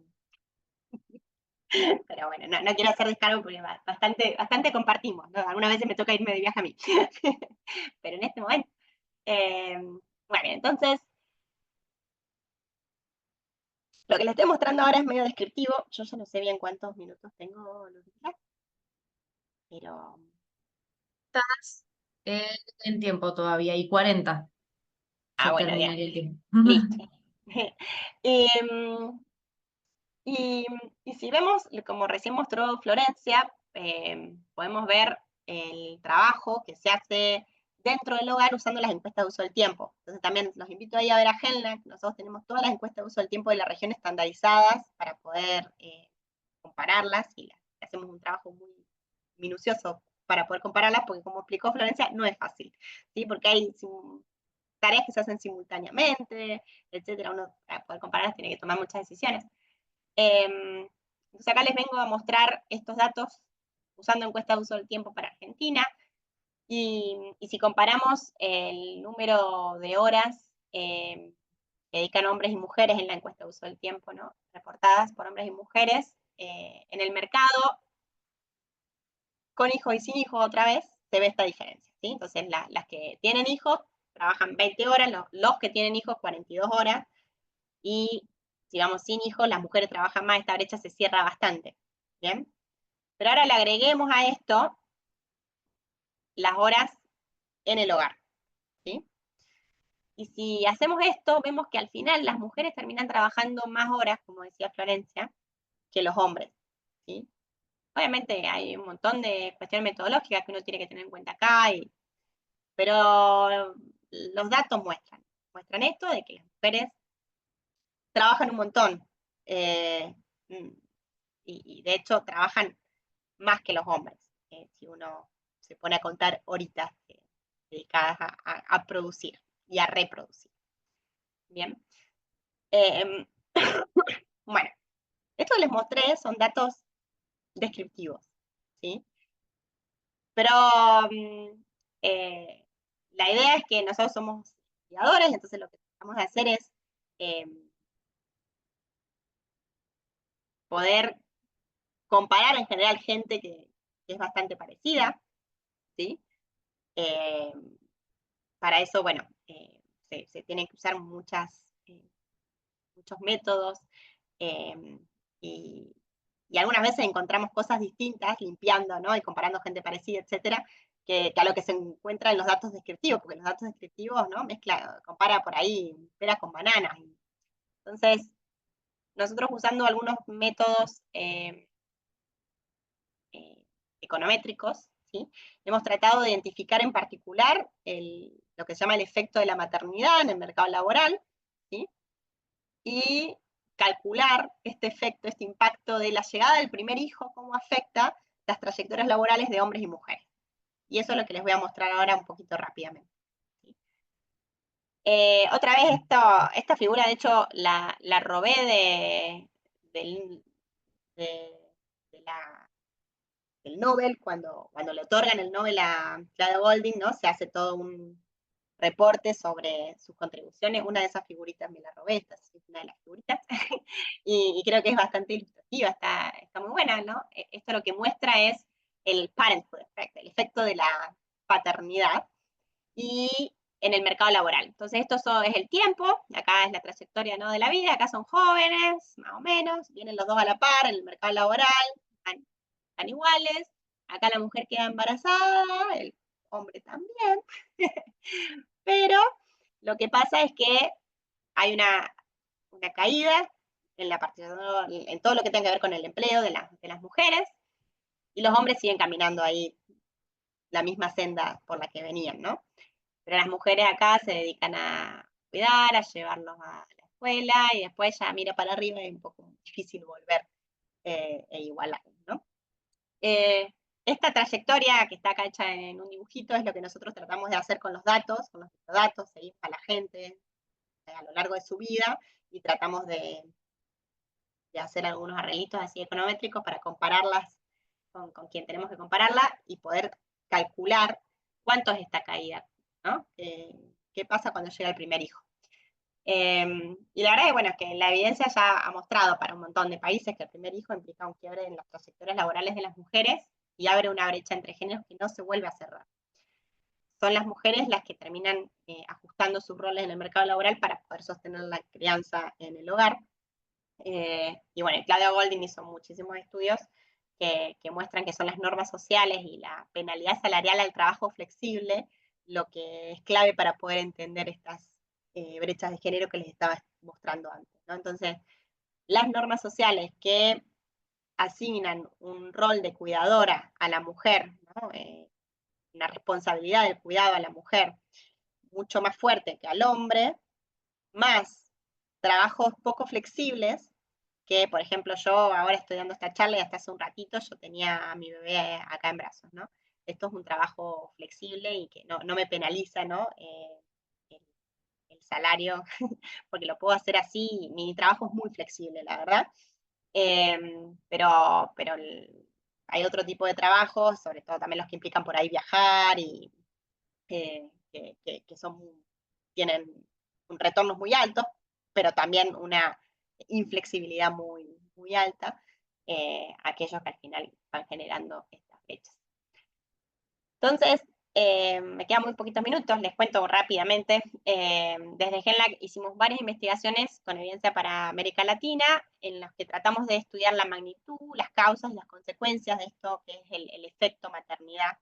Pero bueno, no quiero hacer descargo porque bastante compartimos, ¿no? Algunas veces me toca irme de viaje a mí. Pero en este momento... bueno, entonces... lo que les estoy mostrando ahora es medio descriptivo. Yo ya no sé bien cuántos minutos tengo, pero... Estás en tiempo todavía, y 40 se bueno, bien, terminaría el tiempo. listo. Em, y, si vemos, como recién mostró Florencia, podemos ver el trabajo que se hace dentro del hogar usando las encuestas de uso del tiempo. Entonces también los invito ahí a ver a HELNAC. Nosotros tenemos todas las encuestas de uso del tiempo de la región estandarizadas para poder compararlas, y hacemos un trabajo muy minucioso para poder compararlas, porque como explicó Florencia, no es fácil, ¿sí? Porque hay tareas que se hacen simultáneamente, etcétera. Uno, para poder compararlas, tiene que tomar muchas decisiones. Entonces acá les vengo a mostrar estos datos usando encuesta de uso del tiempo para Argentina, y si comparamos el número de horas que dedican hombres y mujeres en la encuesta de uso del tiempo, ¿no? Reportadas por hombres y mujeres en el mercado, con hijos y sin hijos otra vez, se ve esta diferencia, ¿sí? Entonces las que tienen hijos trabajan 20 horas, los que tienen hijos 42 horas, y si vamos sin hijos, las mujeres trabajan más, esta brecha se cierra bastante, ¿bien? Pero ahora le agreguemos a esto las horas en el hogar, ¿sí? Y si hacemos esto, vemos que al final las mujeres terminan trabajando más horas, como decía Florencia, que los hombres, ¿sí? Obviamente hay un montón de cuestiones metodológicas que uno tiene que tener en cuenta acá, pero los datos muestran esto, de que las mujeres trabajan un montón, y de hecho trabajan más que los hombres, si uno se pone a contar horitas dedicadas a producir y a reproducir. Bien. Bueno, esto que les mostré son datos descriptivos, ¿sí? Pero la idea es que nosotros somos investigadores, entonces lo que vamos a hacer es poder comparar en general gente que es bastante parecida, ¿sí? Para eso, bueno, se tienen que usar muchos métodos, y algunas veces encontramos cosas distintas limpiando, ¿no? Y comparando gente parecida, etcétera, que a lo que se encuentra en los datos descriptivos, porque los datos descriptivos, ¿no? Compara por ahí peras con bananas. Entonces, nosotros usando algunos métodos econométricos, ¿sí? Hemos tratado de identificar en particular lo que se llama el efecto de la maternidad en el mercado laboral, ¿sí? Y calcular este efecto, este impacto de la llegada del primer hijo, cómo afecta las trayectorias laborales de hombres y mujeres. Y eso es lo que les voy a mostrar ahora un poquito rápidamente. Otra vez esta figura, de hecho, la robé del del Nobel, cuando le otorgan el Nobel a Clara Golding, ¿no? Se hace todo un reporte sobre sus contribuciones. Una de esas figuritas me la robé, esta es una de las figuritas, y creo que es bastante ilustrativa, está muy buena, ¿no? Esto lo que muestra es el parenthood effect, el efecto de la paternidad, y en el mercado laboral. Entonces esto es el tiempo, acá es la trayectoria, ¿no?, de la vida, acá son jóvenes, más o menos, vienen los dos a la par en el mercado laboral, están iguales, acá la mujer queda embarazada, el hombre también, pero lo que pasa es que hay una caída en la participación, en todo lo que tenga que ver con el empleo de las mujeres, y los hombres siguen caminando ahí la misma senda por la que venían, ¿no? Pero las mujeres acá se dedican a cuidar, a llevarlos a la escuela, y después ya mira para arriba y es un poco difícil volver e igualar, ¿no? Esta trayectoria que está acá hecha en un dibujito es lo que nosotros tratamos de hacer con los datos, seguimos a la gente a lo largo de su vida y tratamos de hacer algunos arreglitos así econométricos para compararlas con quien tenemos que compararla y poder calcular cuánto es esta caída, ¿no? ¿Qué pasa cuando llega el primer hijo? Y la verdad es, bueno, es que la evidencia ya ha mostrado para un montón de países que el primer hijo implica un quiebre en las trayectorias laborales de las mujeres y abre una brecha entre géneros que no se vuelve a cerrar. Son las mujeres las que terminan ajustando sus roles en el mercado laboral para poder sostener la crianza en el hogar. Y bueno, Claudia Golding hizo muchísimos estudios que muestran que son las normas sociales y la penalidad salarial al trabajo flexible lo que es clave para poder entender estas brechas de género que les estaba mostrando antes, ¿no? Entonces, las normas sociales que asignan un rol de cuidadora a la mujer, ¿no? Una responsabilidad del cuidado a la mujer mucho más fuerte que al hombre, más trabajos poco flexibles, que por ejemplo yo ahora estoy dando esta charla y hasta hace un ratito yo tenía a mi bebé acá en brazos, ¿no? Esto es un trabajo flexible y que no me penaliza, ¿no? El salario, porque lo puedo hacer así, mi trabajo es muy flexible, la verdad. Pero hay otro tipo de trabajos, sobre todo también los que implican por ahí viajar y que tienen un retornos muy altos, pero también una inflexibilidad muy, muy alta, aquellos que al final van generando estas brechas. Entonces, me quedan muy poquitos minutos, les cuento rápidamente. Desde GenLab hicimos varias investigaciones con evidencia para América Latina, en las que tratamos de estudiar la magnitud, las causas, las consecuencias de esto que es el efecto maternidad.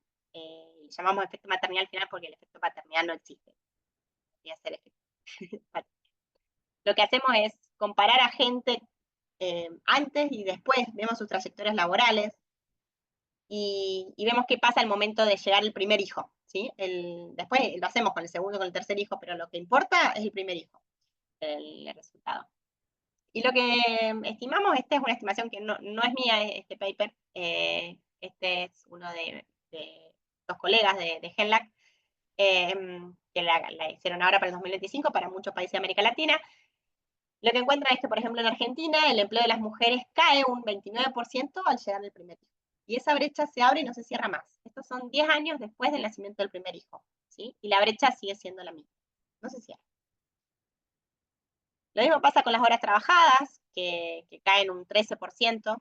Llamamos efecto maternidad al final porque el efecto paternidad no existe. Ser efecto. Lo que hacemos es comparar a gente antes y después, vemos sus trayectorias laborales, y vemos qué pasa al momento de llegar el primer hijo, ¿sí? Después lo hacemos con el segundo, con el tercer hijo, pero lo que importa es el primer hijo, el resultado. Y lo que estimamos, esta es una estimación que no es mía, este paper, este es uno de dos colegas de GenLab, que la hicieron ahora para el 2025 para muchos países de América Latina. Lo que encuentran es que, por ejemplo, en Argentina el empleo de las mujeres cae un 29% al llegar el primer hijo. Y esa brecha se abre y no se cierra más. Estos son 10 años después del nacimiento del primer hijo, ¿sí? Y la brecha sigue siendo la misma, no se cierra. Lo mismo pasa con las horas trabajadas, que caen un 13%,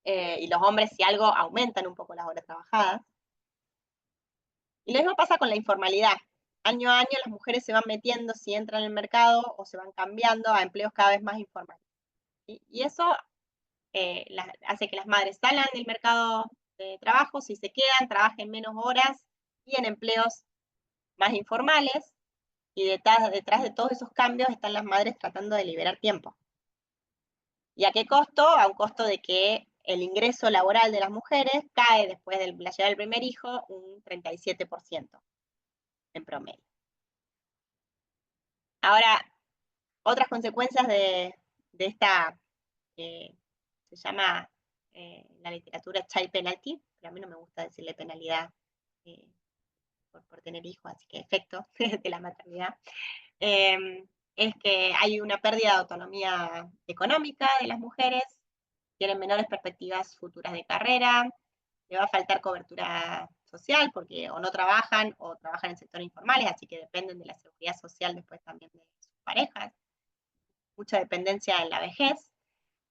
y los hombres, si algo, aumentan un poco las horas trabajadas. Y lo mismo pasa con la informalidad. Año a año las mujeres se van metiendo, si entran en el mercado, o se van cambiando a empleos cada vez más informales. ¿Sí? Y eso hace que las madres salgan del mercado de trabajo, si se quedan, trabajen menos horas y en empleos más informales, y detrás de todos esos cambios están las madres tratando de liberar tiempo. ¿Y a qué costo? A un costo de que el ingreso laboral de las mujeres cae después de la llegada del primer hijo un 37% en promedio. Ahora, otras consecuencias de esta, se llama la literatura child penalty, pero a mí no me gusta decirle penalidad por tener hijos, así que efecto de la maternidad, es que hay una pérdida de autonomía económica de las mujeres, tienen menores perspectivas futuras de carrera, le va a faltar cobertura social porque o no trabajan o trabajan en sectores informales, así que dependen de la seguridad social después también de sus parejas, mucha dependencia en la vejez,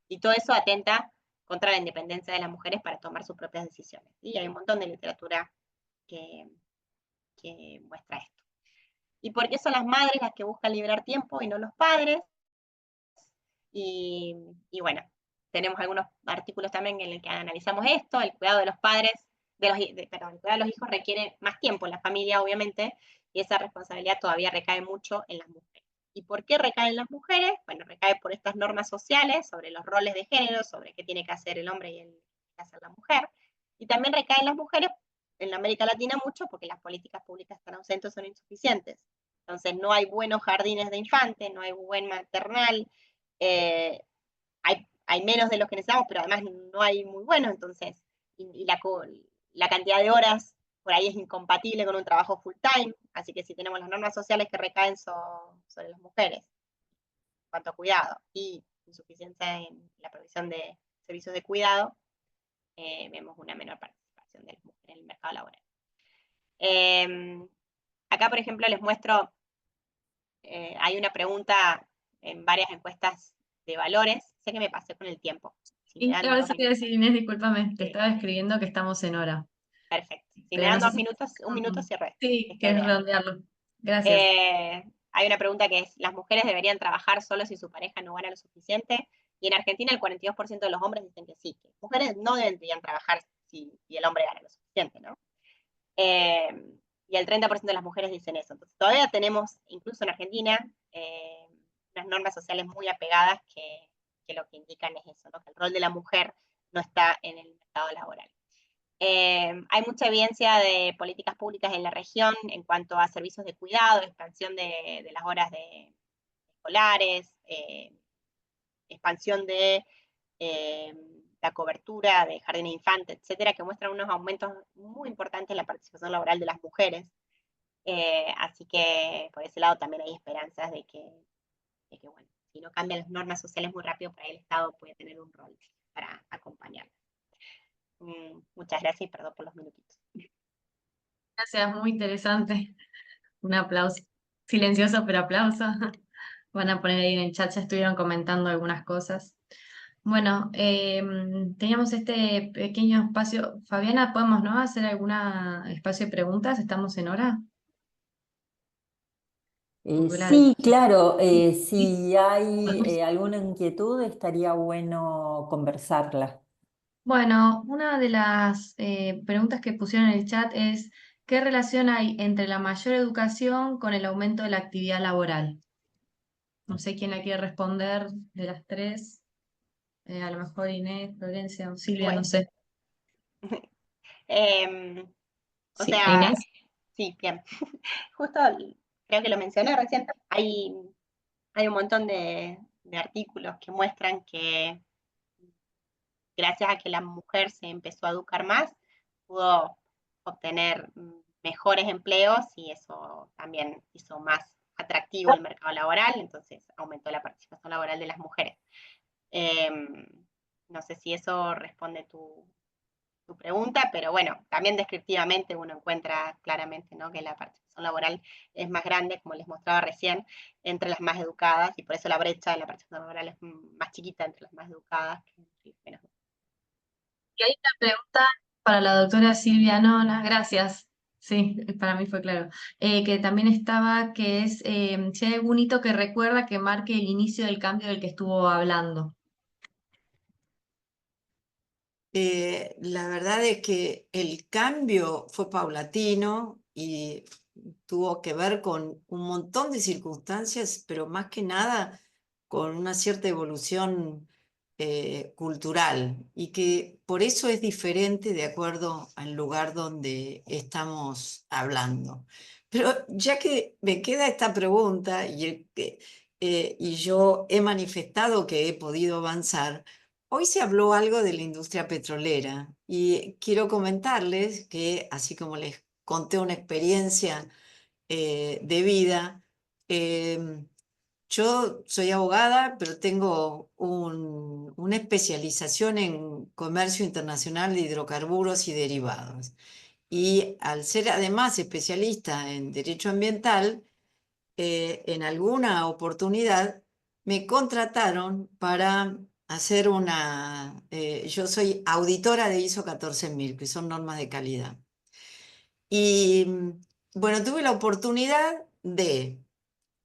y todo eso atenta contra la independencia de las mujeres para tomar sus propias decisiones. Y hay un montón de literatura que muestra esto. ¿Y por qué son las madres las que buscan liberar tiempo y no los padres? Y bueno, tenemos algunos artículos también en los que analizamos esto, el cuidado de los padres, el cuidado de los hijos requiere más tiempo en la familia, obviamente, y esa responsabilidad todavía recae mucho en las mujeres. ¿Y por qué recae en las mujeres? Bueno, recae por estas normas sociales sobre los roles de género, sobre qué tiene que hacer el hombre y qué tiene que hacer la mujer. Y también recae en las mujeres, en América Latina mucho, porque las políticas públicas están ausentes, son insuficientes. Entonces, no hay buenos jardines de infantes, no hay buen maternal, hay menos de los que necesitamos, pero además no hay muy buenos, entonces, y la cantidad de horas por ahí es incompatible con un trabajo full time, así que si tenemos las normas sociales que recaen sobre las mujeres, en cuanto a cuidado, y insuficiencia en la provisión de servicios de cuidado, vemos una menor participación de las mujeres en el mercado laboral. Acá, por ejemplo, les muestro, hay una pregunta en varias encuestas de valores, sé que me pasé con el tiempo. Si me Y dan ahora 2 eso te iba a minutos. decir, Inés, discúlpame, te Sí, estaba escribiendo que estamos en hora, perfecto. Si me pero dan no sé 2 si... minutos, un minuto cierro esto. Sí, Esto quieres de redondearlo. Gracias. hay una pregunta que es, ¿las mujeres deberían trabajar solo si su pareja no gana lo suficiente? Y en Argentina el 42% de los hombres dicen que sí, que las mujeres no deberían trabajar si el hombre gana lo suficiente, ¿no? Eh, y el 30% de las mujeres dicen eso. Entonces todavía tenemos, incluso en Argentina, unas normas sociales muy apegadas que lo que indican es eso, ¿no? Que el rol de la mujer no está en el mercado laboral. Hay mucha evidencia de políticas públicas en la región en cuanto a servicios de cuidado, expansión de las horas escolares, expansión de la cobertura de jardines de infantes, etcétera, que muestran unos aumentos muy importantes en la participación laboral de las mujeres. Así que por ese lado también hay esperanzas de que, bueno, si no cambian las normas sociales muy rápido, por ahí el Estado puede tener un rol para acompañar. Muchas gracias y perdón por los minutitos. Gracias, muy interesante. Un aplauso. Silencioso, pero aplauso. Van a poner ahí en el chat, ya estuvieron comentando algunas cosas. Bueno, teníamos este pequeño espacio. Fabiana, ¿podemos, no, hacer algún espacio de preguntas? ¿Estamos en hora? Gladys. Sí, claro, Sí. si hay alguna inquietud estaría bueno conversarla. Bueno, una de las preguntas que pusieron en el chat es, ¿qué relación hay entre la mayor educación con el aumento de la actividad laboral? No sé quién la quiere responder de las tres. A lo mejor Inés, Florencia o Silvia, no Bueno, sé. o Sí, sea, Inés. sí, bien. Justo creo que lo mencioné recién, hay un montón de artículos que muestran que gracias a que la mujer se empezó a educar más, pudo obtener mejores empleos y eso también hizo más atractivo el mercado laboral, entonces aumentó la participación laboral de las mujeres. No sé si eso responde tu pregunta, pero bueno, también descriptivamente uno encuentra claramente, ¿no?, que la participación laboral es más grande, como les mostraba recién, entre las más educadas, y por eso la brecha de la participación laboral es más chiquita entre las más educadas que entre las menos. Y hay una pregunta para la doctora Silvia Nona, gracias. Sí, para mí fue claro. Que también estaba, que es si hay algún hito que recuerda que marque el inicio del cambio del que estuvo hablando. La verdad es que el cambio fue paulatino y tuvo que ver con un montón de circunstancias, pero más que nada con una cierta evolución cultural y que por eso es diferente de acuerdo al lugar donde estamos hablando. Pero ya que me queda esta pregunta y yo he manifestado que he podido avanzar, hoy se habló algo de la industria petrolera y quiero comentarles que, así como les conté una experiencia de vida, yo soy abogada, pero tengo una especialización en comercio internacional de hidrocarburos y derivados. Y al ser además especialista en derecho ambiental, en alguna oportunidad me contrataron para hacer yo soy auditora de ISO 14000, que son normas de calidad. Y bueno, tuve la oportunidad de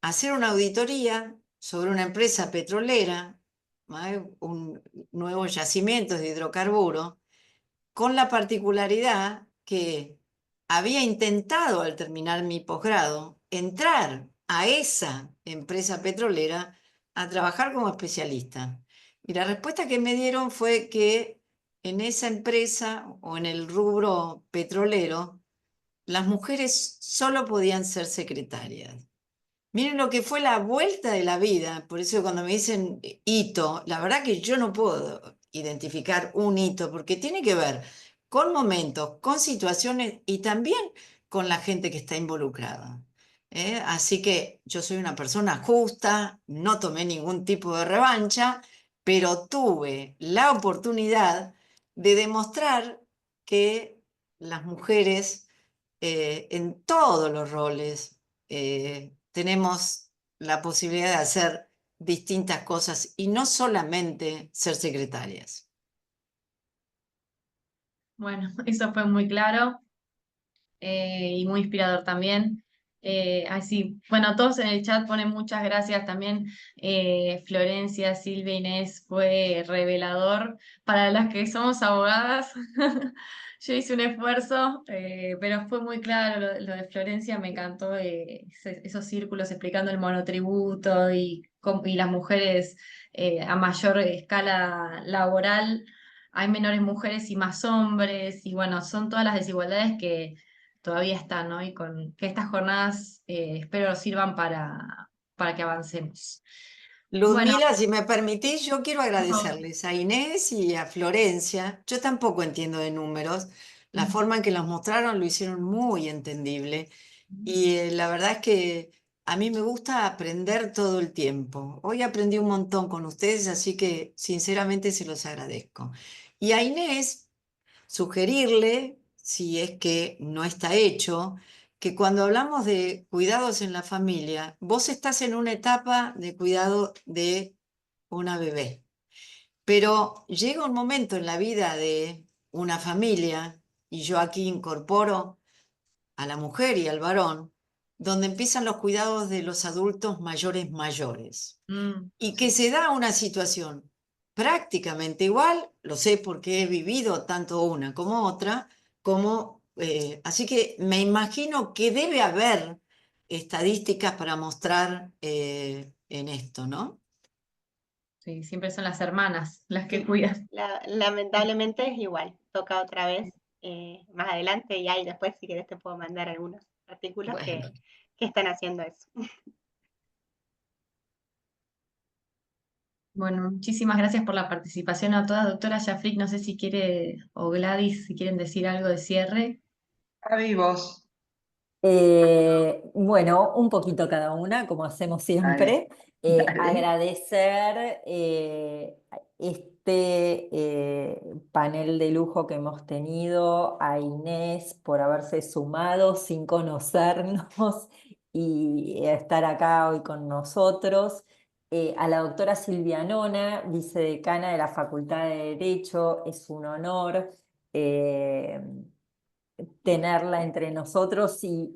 hacer una auditoría sobre una empresa petrolera, un nuevo yacimiento de hidrocarburos, con la particularidad que había intentado al terminar mi posgrado entrar a esa empresa petrolera a trabajar como especialista. Y la respuesta que me dieron fue que en esa empresa o en el rubro petrolero, las mujeres solo podían ser secretarias. Miren lo que fue la vuelta de la vida. Por eso cuando me dicen hito, la verdad que yo no puedo identificar un hito, porque tiene que ver con momentos, con situaciones y también con la gente que está involucrada. Así que yo soy una persona justa, no tomé ningún tipo de revancha, pero tuve la oportunidad de demostrar que las mujeres en todos los roles tenemos la posibilidad de hacer distintas cosas y no solamente ser secretarias. Bueno, eso fue muy claro. Y muy inspirador también. Así, bueno, todos en el chat ponen muchas gracias también. Florencia, Silvia, Inés, fue revelador para las que somos abogadas. Yo hice un esfuerzo, pero fue muy claro lo de Florencia, me encantó esos círculos explicando el monotributo y las mujeres a mayor escala laboral. Hay menores mujeres y más hombres, y bueno, son todas las desigualdades que todavía están, ¿no? Y con que estas jornadas espero sirvan para que avancemos. Bueno, Ludmila, si me permitís, yo quiero por favor. agradecerles a Inés y a Florencia. Yo tampoco entiendo de números. La forma en que los mostraron lo hicieron muy entendible. Y la verdad es que a mí me gusta aprender todo el tiempo. Hoy aprendí un montón con ustedes, así que sinceramente se los agradezco. Y a Inés, sugerirle, si es que no está hecho, que cuando hablamos de cuidados en la familia, vos estás en una etapa de cuidado de una bebé, pero llega un momento en la vida de una familia, y yo aquí incorporo a la mujer y al varón, donde empiezan los cuidados de los adultos mayores mayores y que Sí. se da una situación prácticamente igual, lo sé porque he vivido tanto una como otra, así que me imagino que debe haber estadísticas para mostrar en esto, ¿no? Sí, siempre son las hermanas las que Sí, cuidan. lamentablemente es igual. Toca otra vez más adelante y ahí después, si querés, te puedo mandar algunos artículos Bueno, que están haciendo eso. Bueno, muchísimas gracias por la participación a todas. Doctora Jafrik, no sé si quiere, o Gladys, si quieren decir algo de cierre. A vivos. Bueno, un poquito cada una, como hacemos Dale, siempre. dale. Agradecer este panel de lujo que hemos tenido a Inés por haberse sumado sin conocernos y estar acá hoy con nosotros. A la doctora Silvia Nona, vicedecana de la Facultad de Derecho, es un honor. eh, Tenerla entre nosotros y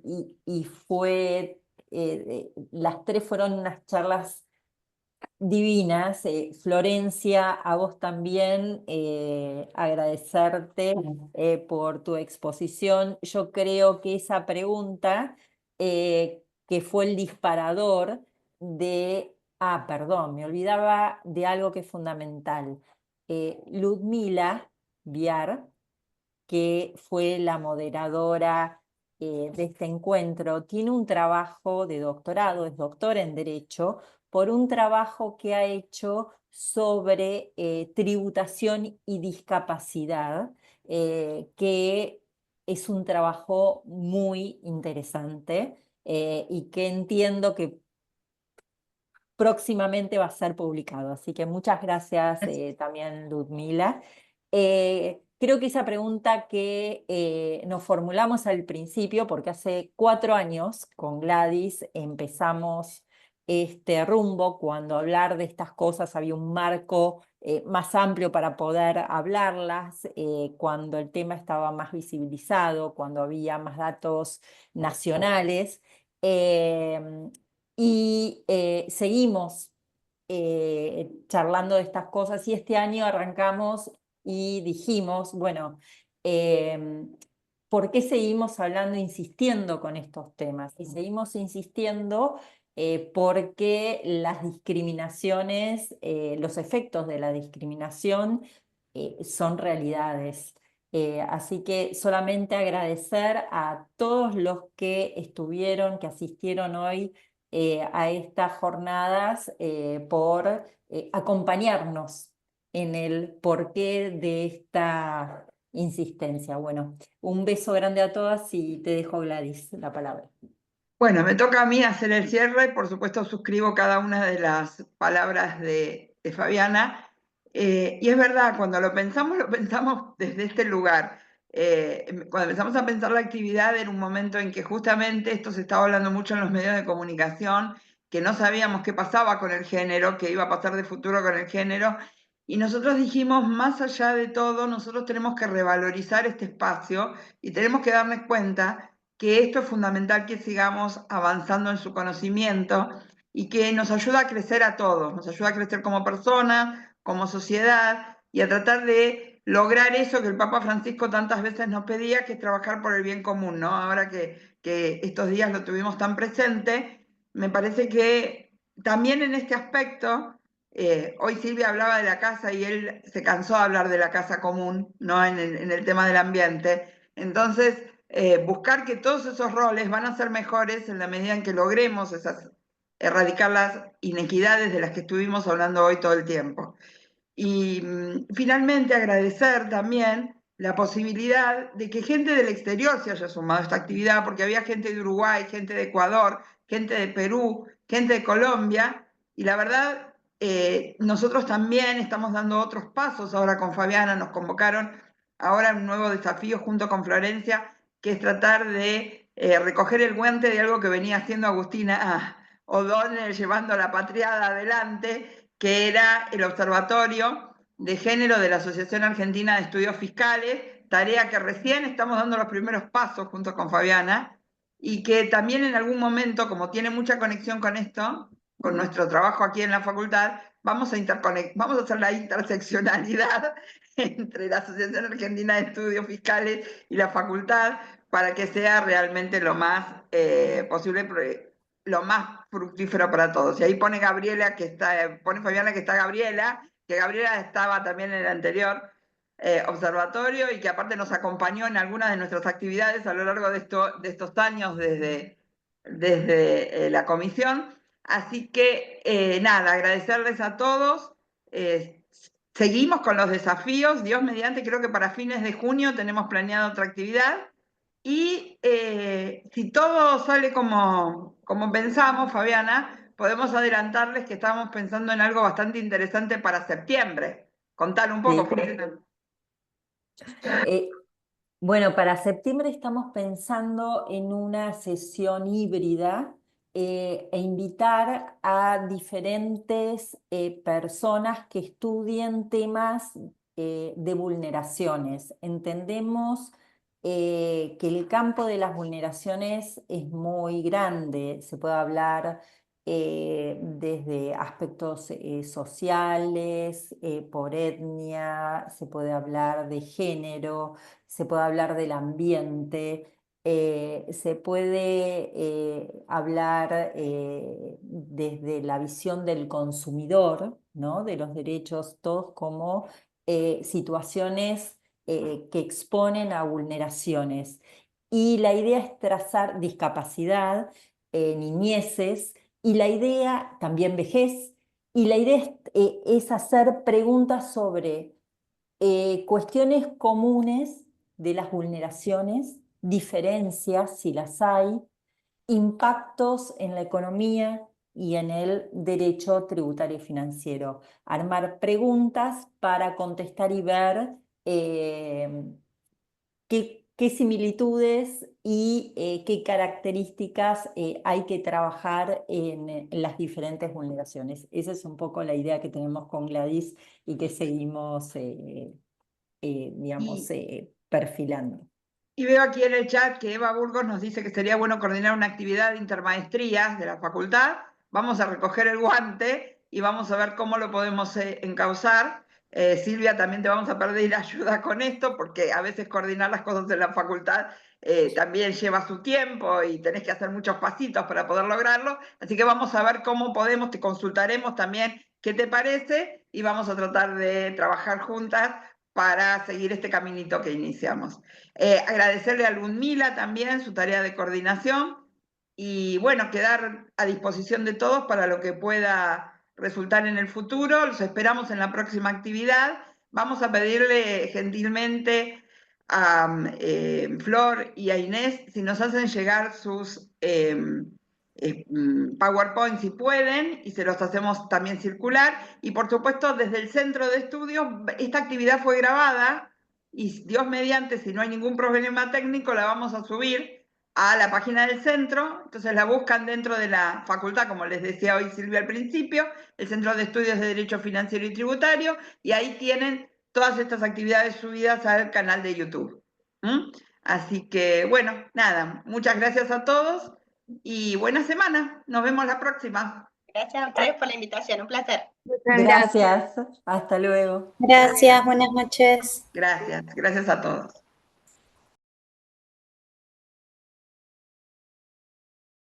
las tres fueron unas charlas divinas. Florencia, a vos también agradecerte por tu exposición. Yo creo que esa pregunta que fue el disparador perdón, me olvidaba de algo que es fundamental. Ludmila Viar, que fue la moderadora de este encuentro, tiene un trabajo de doctorado, es doctora en Derecho, por un trabajo que ha hecho sobre tributación y discapacidad, que es un trabajo muy interesante y que entiendo que próximamente va a ser publicado. Así que muchas gracias también, Ludmila. Creo que esa pregunta que nos formulamos al principio, porque hace 4 años con Gladys empezamos este rumbo, cuando hablar de estas cosas había un marco más amplio para poder hablarlas, cuando el tema estaba más visibilizado, cuando había más datos nacionales. Y seguimos charlando de estas cosas y este año arrancamos y dijimos, bueno, ¿por qué seguimos hablando, insistiendo con estos temas? Y seguimos insistiendo porque las discriminaciones, los efectos de la discriminación son realidades. Así que solamente agradecer a todos los que estuvieron, que asistieron hoy a estas jornadas por acompañarnos en el porqué de esta insistencia. Bueno, un beso grande a todas y te dejo, Gladys, la palabra. Bueno, me toca a mí hacer el cierre. Por supuesto, suscribo cada una de las palabras de Fabiana. Y es verdad, cuando lo pensamos desde este lugar. Cuando empezamos a pensar la actividad, en un momento en que justamente esto se estaba hablando mucho en los medios de comunicación, que no sabíamos qué pasaba con el género, qué iba a pasar de futuro con el género. Y nosotros dijimos, más allá de todo, nosotros tenemos que revalorizar este espacio y tenemos que darnos cuenta que esto es fundamental, que sigamos avanzando en su conocimiento y que nos ayuda a crecer a todos, nos ayuda a crecer como personas, como sociedad y a tratar de lograr eso que el Papa Francisco tantas veces nos pedía, que es trabajar por el bien común, ¿no? Ahora que estos días lo tuvimos tan presente, me parece que también en este aspecto, hoy Silvia hablaba de la casa y él se cansó de hablar de la casa común, ¿no? En el tema del ambiente. Entonces, buscar que todos esos roles van a ser mejores en la medida en que logremos erradicar las inequidades de las que estuvimos hablando hoy todo el tiempo. Y finalmente agradecer también la posibilidad de que gente del exterior se haya sumado a esta actividad, porque había gente de Uruguay, gente de Ecuador, gente de Perú, gente de Colombia, y la verdad, nosotros también estamos dando otros pasos. Ahora con Fabiana nos convocaron ahora un nuevo desafío junto con Florencia, que es tratar de recoger el guante de algo que venía haciendo Agustina O'Donnell, llevando la patriada adelante, que era el Observatorio de Género de la Asociación Argentina de Estudios Fiscales, tarea que recién estamos dando los primeros pasos junto con Fabiana, y que también en algún momento, como tiene mucha conexión con esto, con nuestro trabajo aquí en la facultad, vamos a hacer la interseccionalidad entre la Asociación Argentina de Estudios Fiscales y la facultad para que sea realmente lo más posible, lo más fructífero para todos. Y ahí pone Gabriela, pone Fabiana que está Gabriela, que Gabriela estaba también en el anterior observatorio y que aparte nos acompañó en algunas de nuestras actividades a lo largo de estos años desde la comisión. Así que nada, agradecerles a todos. Seguimos con los desafíos. Dios mediante, creo que para fines de junio tenemos planeada otra actividad. Y si todo sale como pensamos, Fabiana, podemos adelantarles que estamos pensando en algo bastante interesante para septiembre. Contale un poco, Sí. Fabiana. Bueno, para septiembre estamos pensando en una sesión híbrida e invitar a diferentes personas que estudien temas de vulneraciones. Entendemos que el campo de las vulneraciones es muy grande. Se puede hablar desde aspectos sociales, por etnia, se puede hablar de género, se puede hablar del ambiente, se puede hablar desde la visión del consumidor, ¿no? De los derechos, todos como situaciones que exponen a vulneraciones. Y la idea es trazar discapacidad, niñeces, y la idea también vejez, y la idea es hacer preguntas sobre cuestiones comunes de las vulneraciones, diferencias si las hay, impactos en la economía, y en el derecho tributario y financiero. Armar preguntas para contestar y ver qué similitudes y qué características hay que trabajar en las diferentes vulneraciones. Esa es un poco la idea que tenemos con Gladys y que seguimos, digamos, perfilando. Y veo aquí en el chat que Eva Burgos nos dice que sería bueno coordinar una actividad de intermaestrías de la facultad. Vamos a recoger el guante y vamos a ver cómo lo podemos encauzar. Silvia, también te vamos a pedir ayuda con esto, porque a veces coordinar las cosas en la facultad también lleva su tiempo y tenés que hacer muchos pasitos para poder lograrlo. Así que vamos a ver cómo podemos, te consultaremos también qué te parece y vamos a tratar de trabajar juntas para seguir este caminito que iniciamos. Agradecerle a Ludmila también su tarea de coordinación y bueno, quedar a disposición de todos para lo que pueda resultar en el futuro. Los esperamos en la próxima actividad. Vamos a pedirle gentilmente a Flor y a Inés si nos hacen llegar sus PowerPoint si pueden, y se los hacemos también circular. Y por supuesto, desde el Centro de Estudios, esta actividad fue grabada y Dios mediante, si no hay ningún problema técnico, la vamos a subir a la página del centro. Entonces la buscan dentro de la facultad, como les decía hoy Silvia al principio, el Centro de Estudios de Derecho Financiero y Tributario, y ahí tienen todas estas actividades subidas al canal de YouTube. Así que, bueno, nada, muchas gracias a todos y buena semana. Nos vemos la próxima. Gracias a ustedes por la invitación, un placer. Gracias, hasta luego. Gracias, buenas noches. Gracias a todos.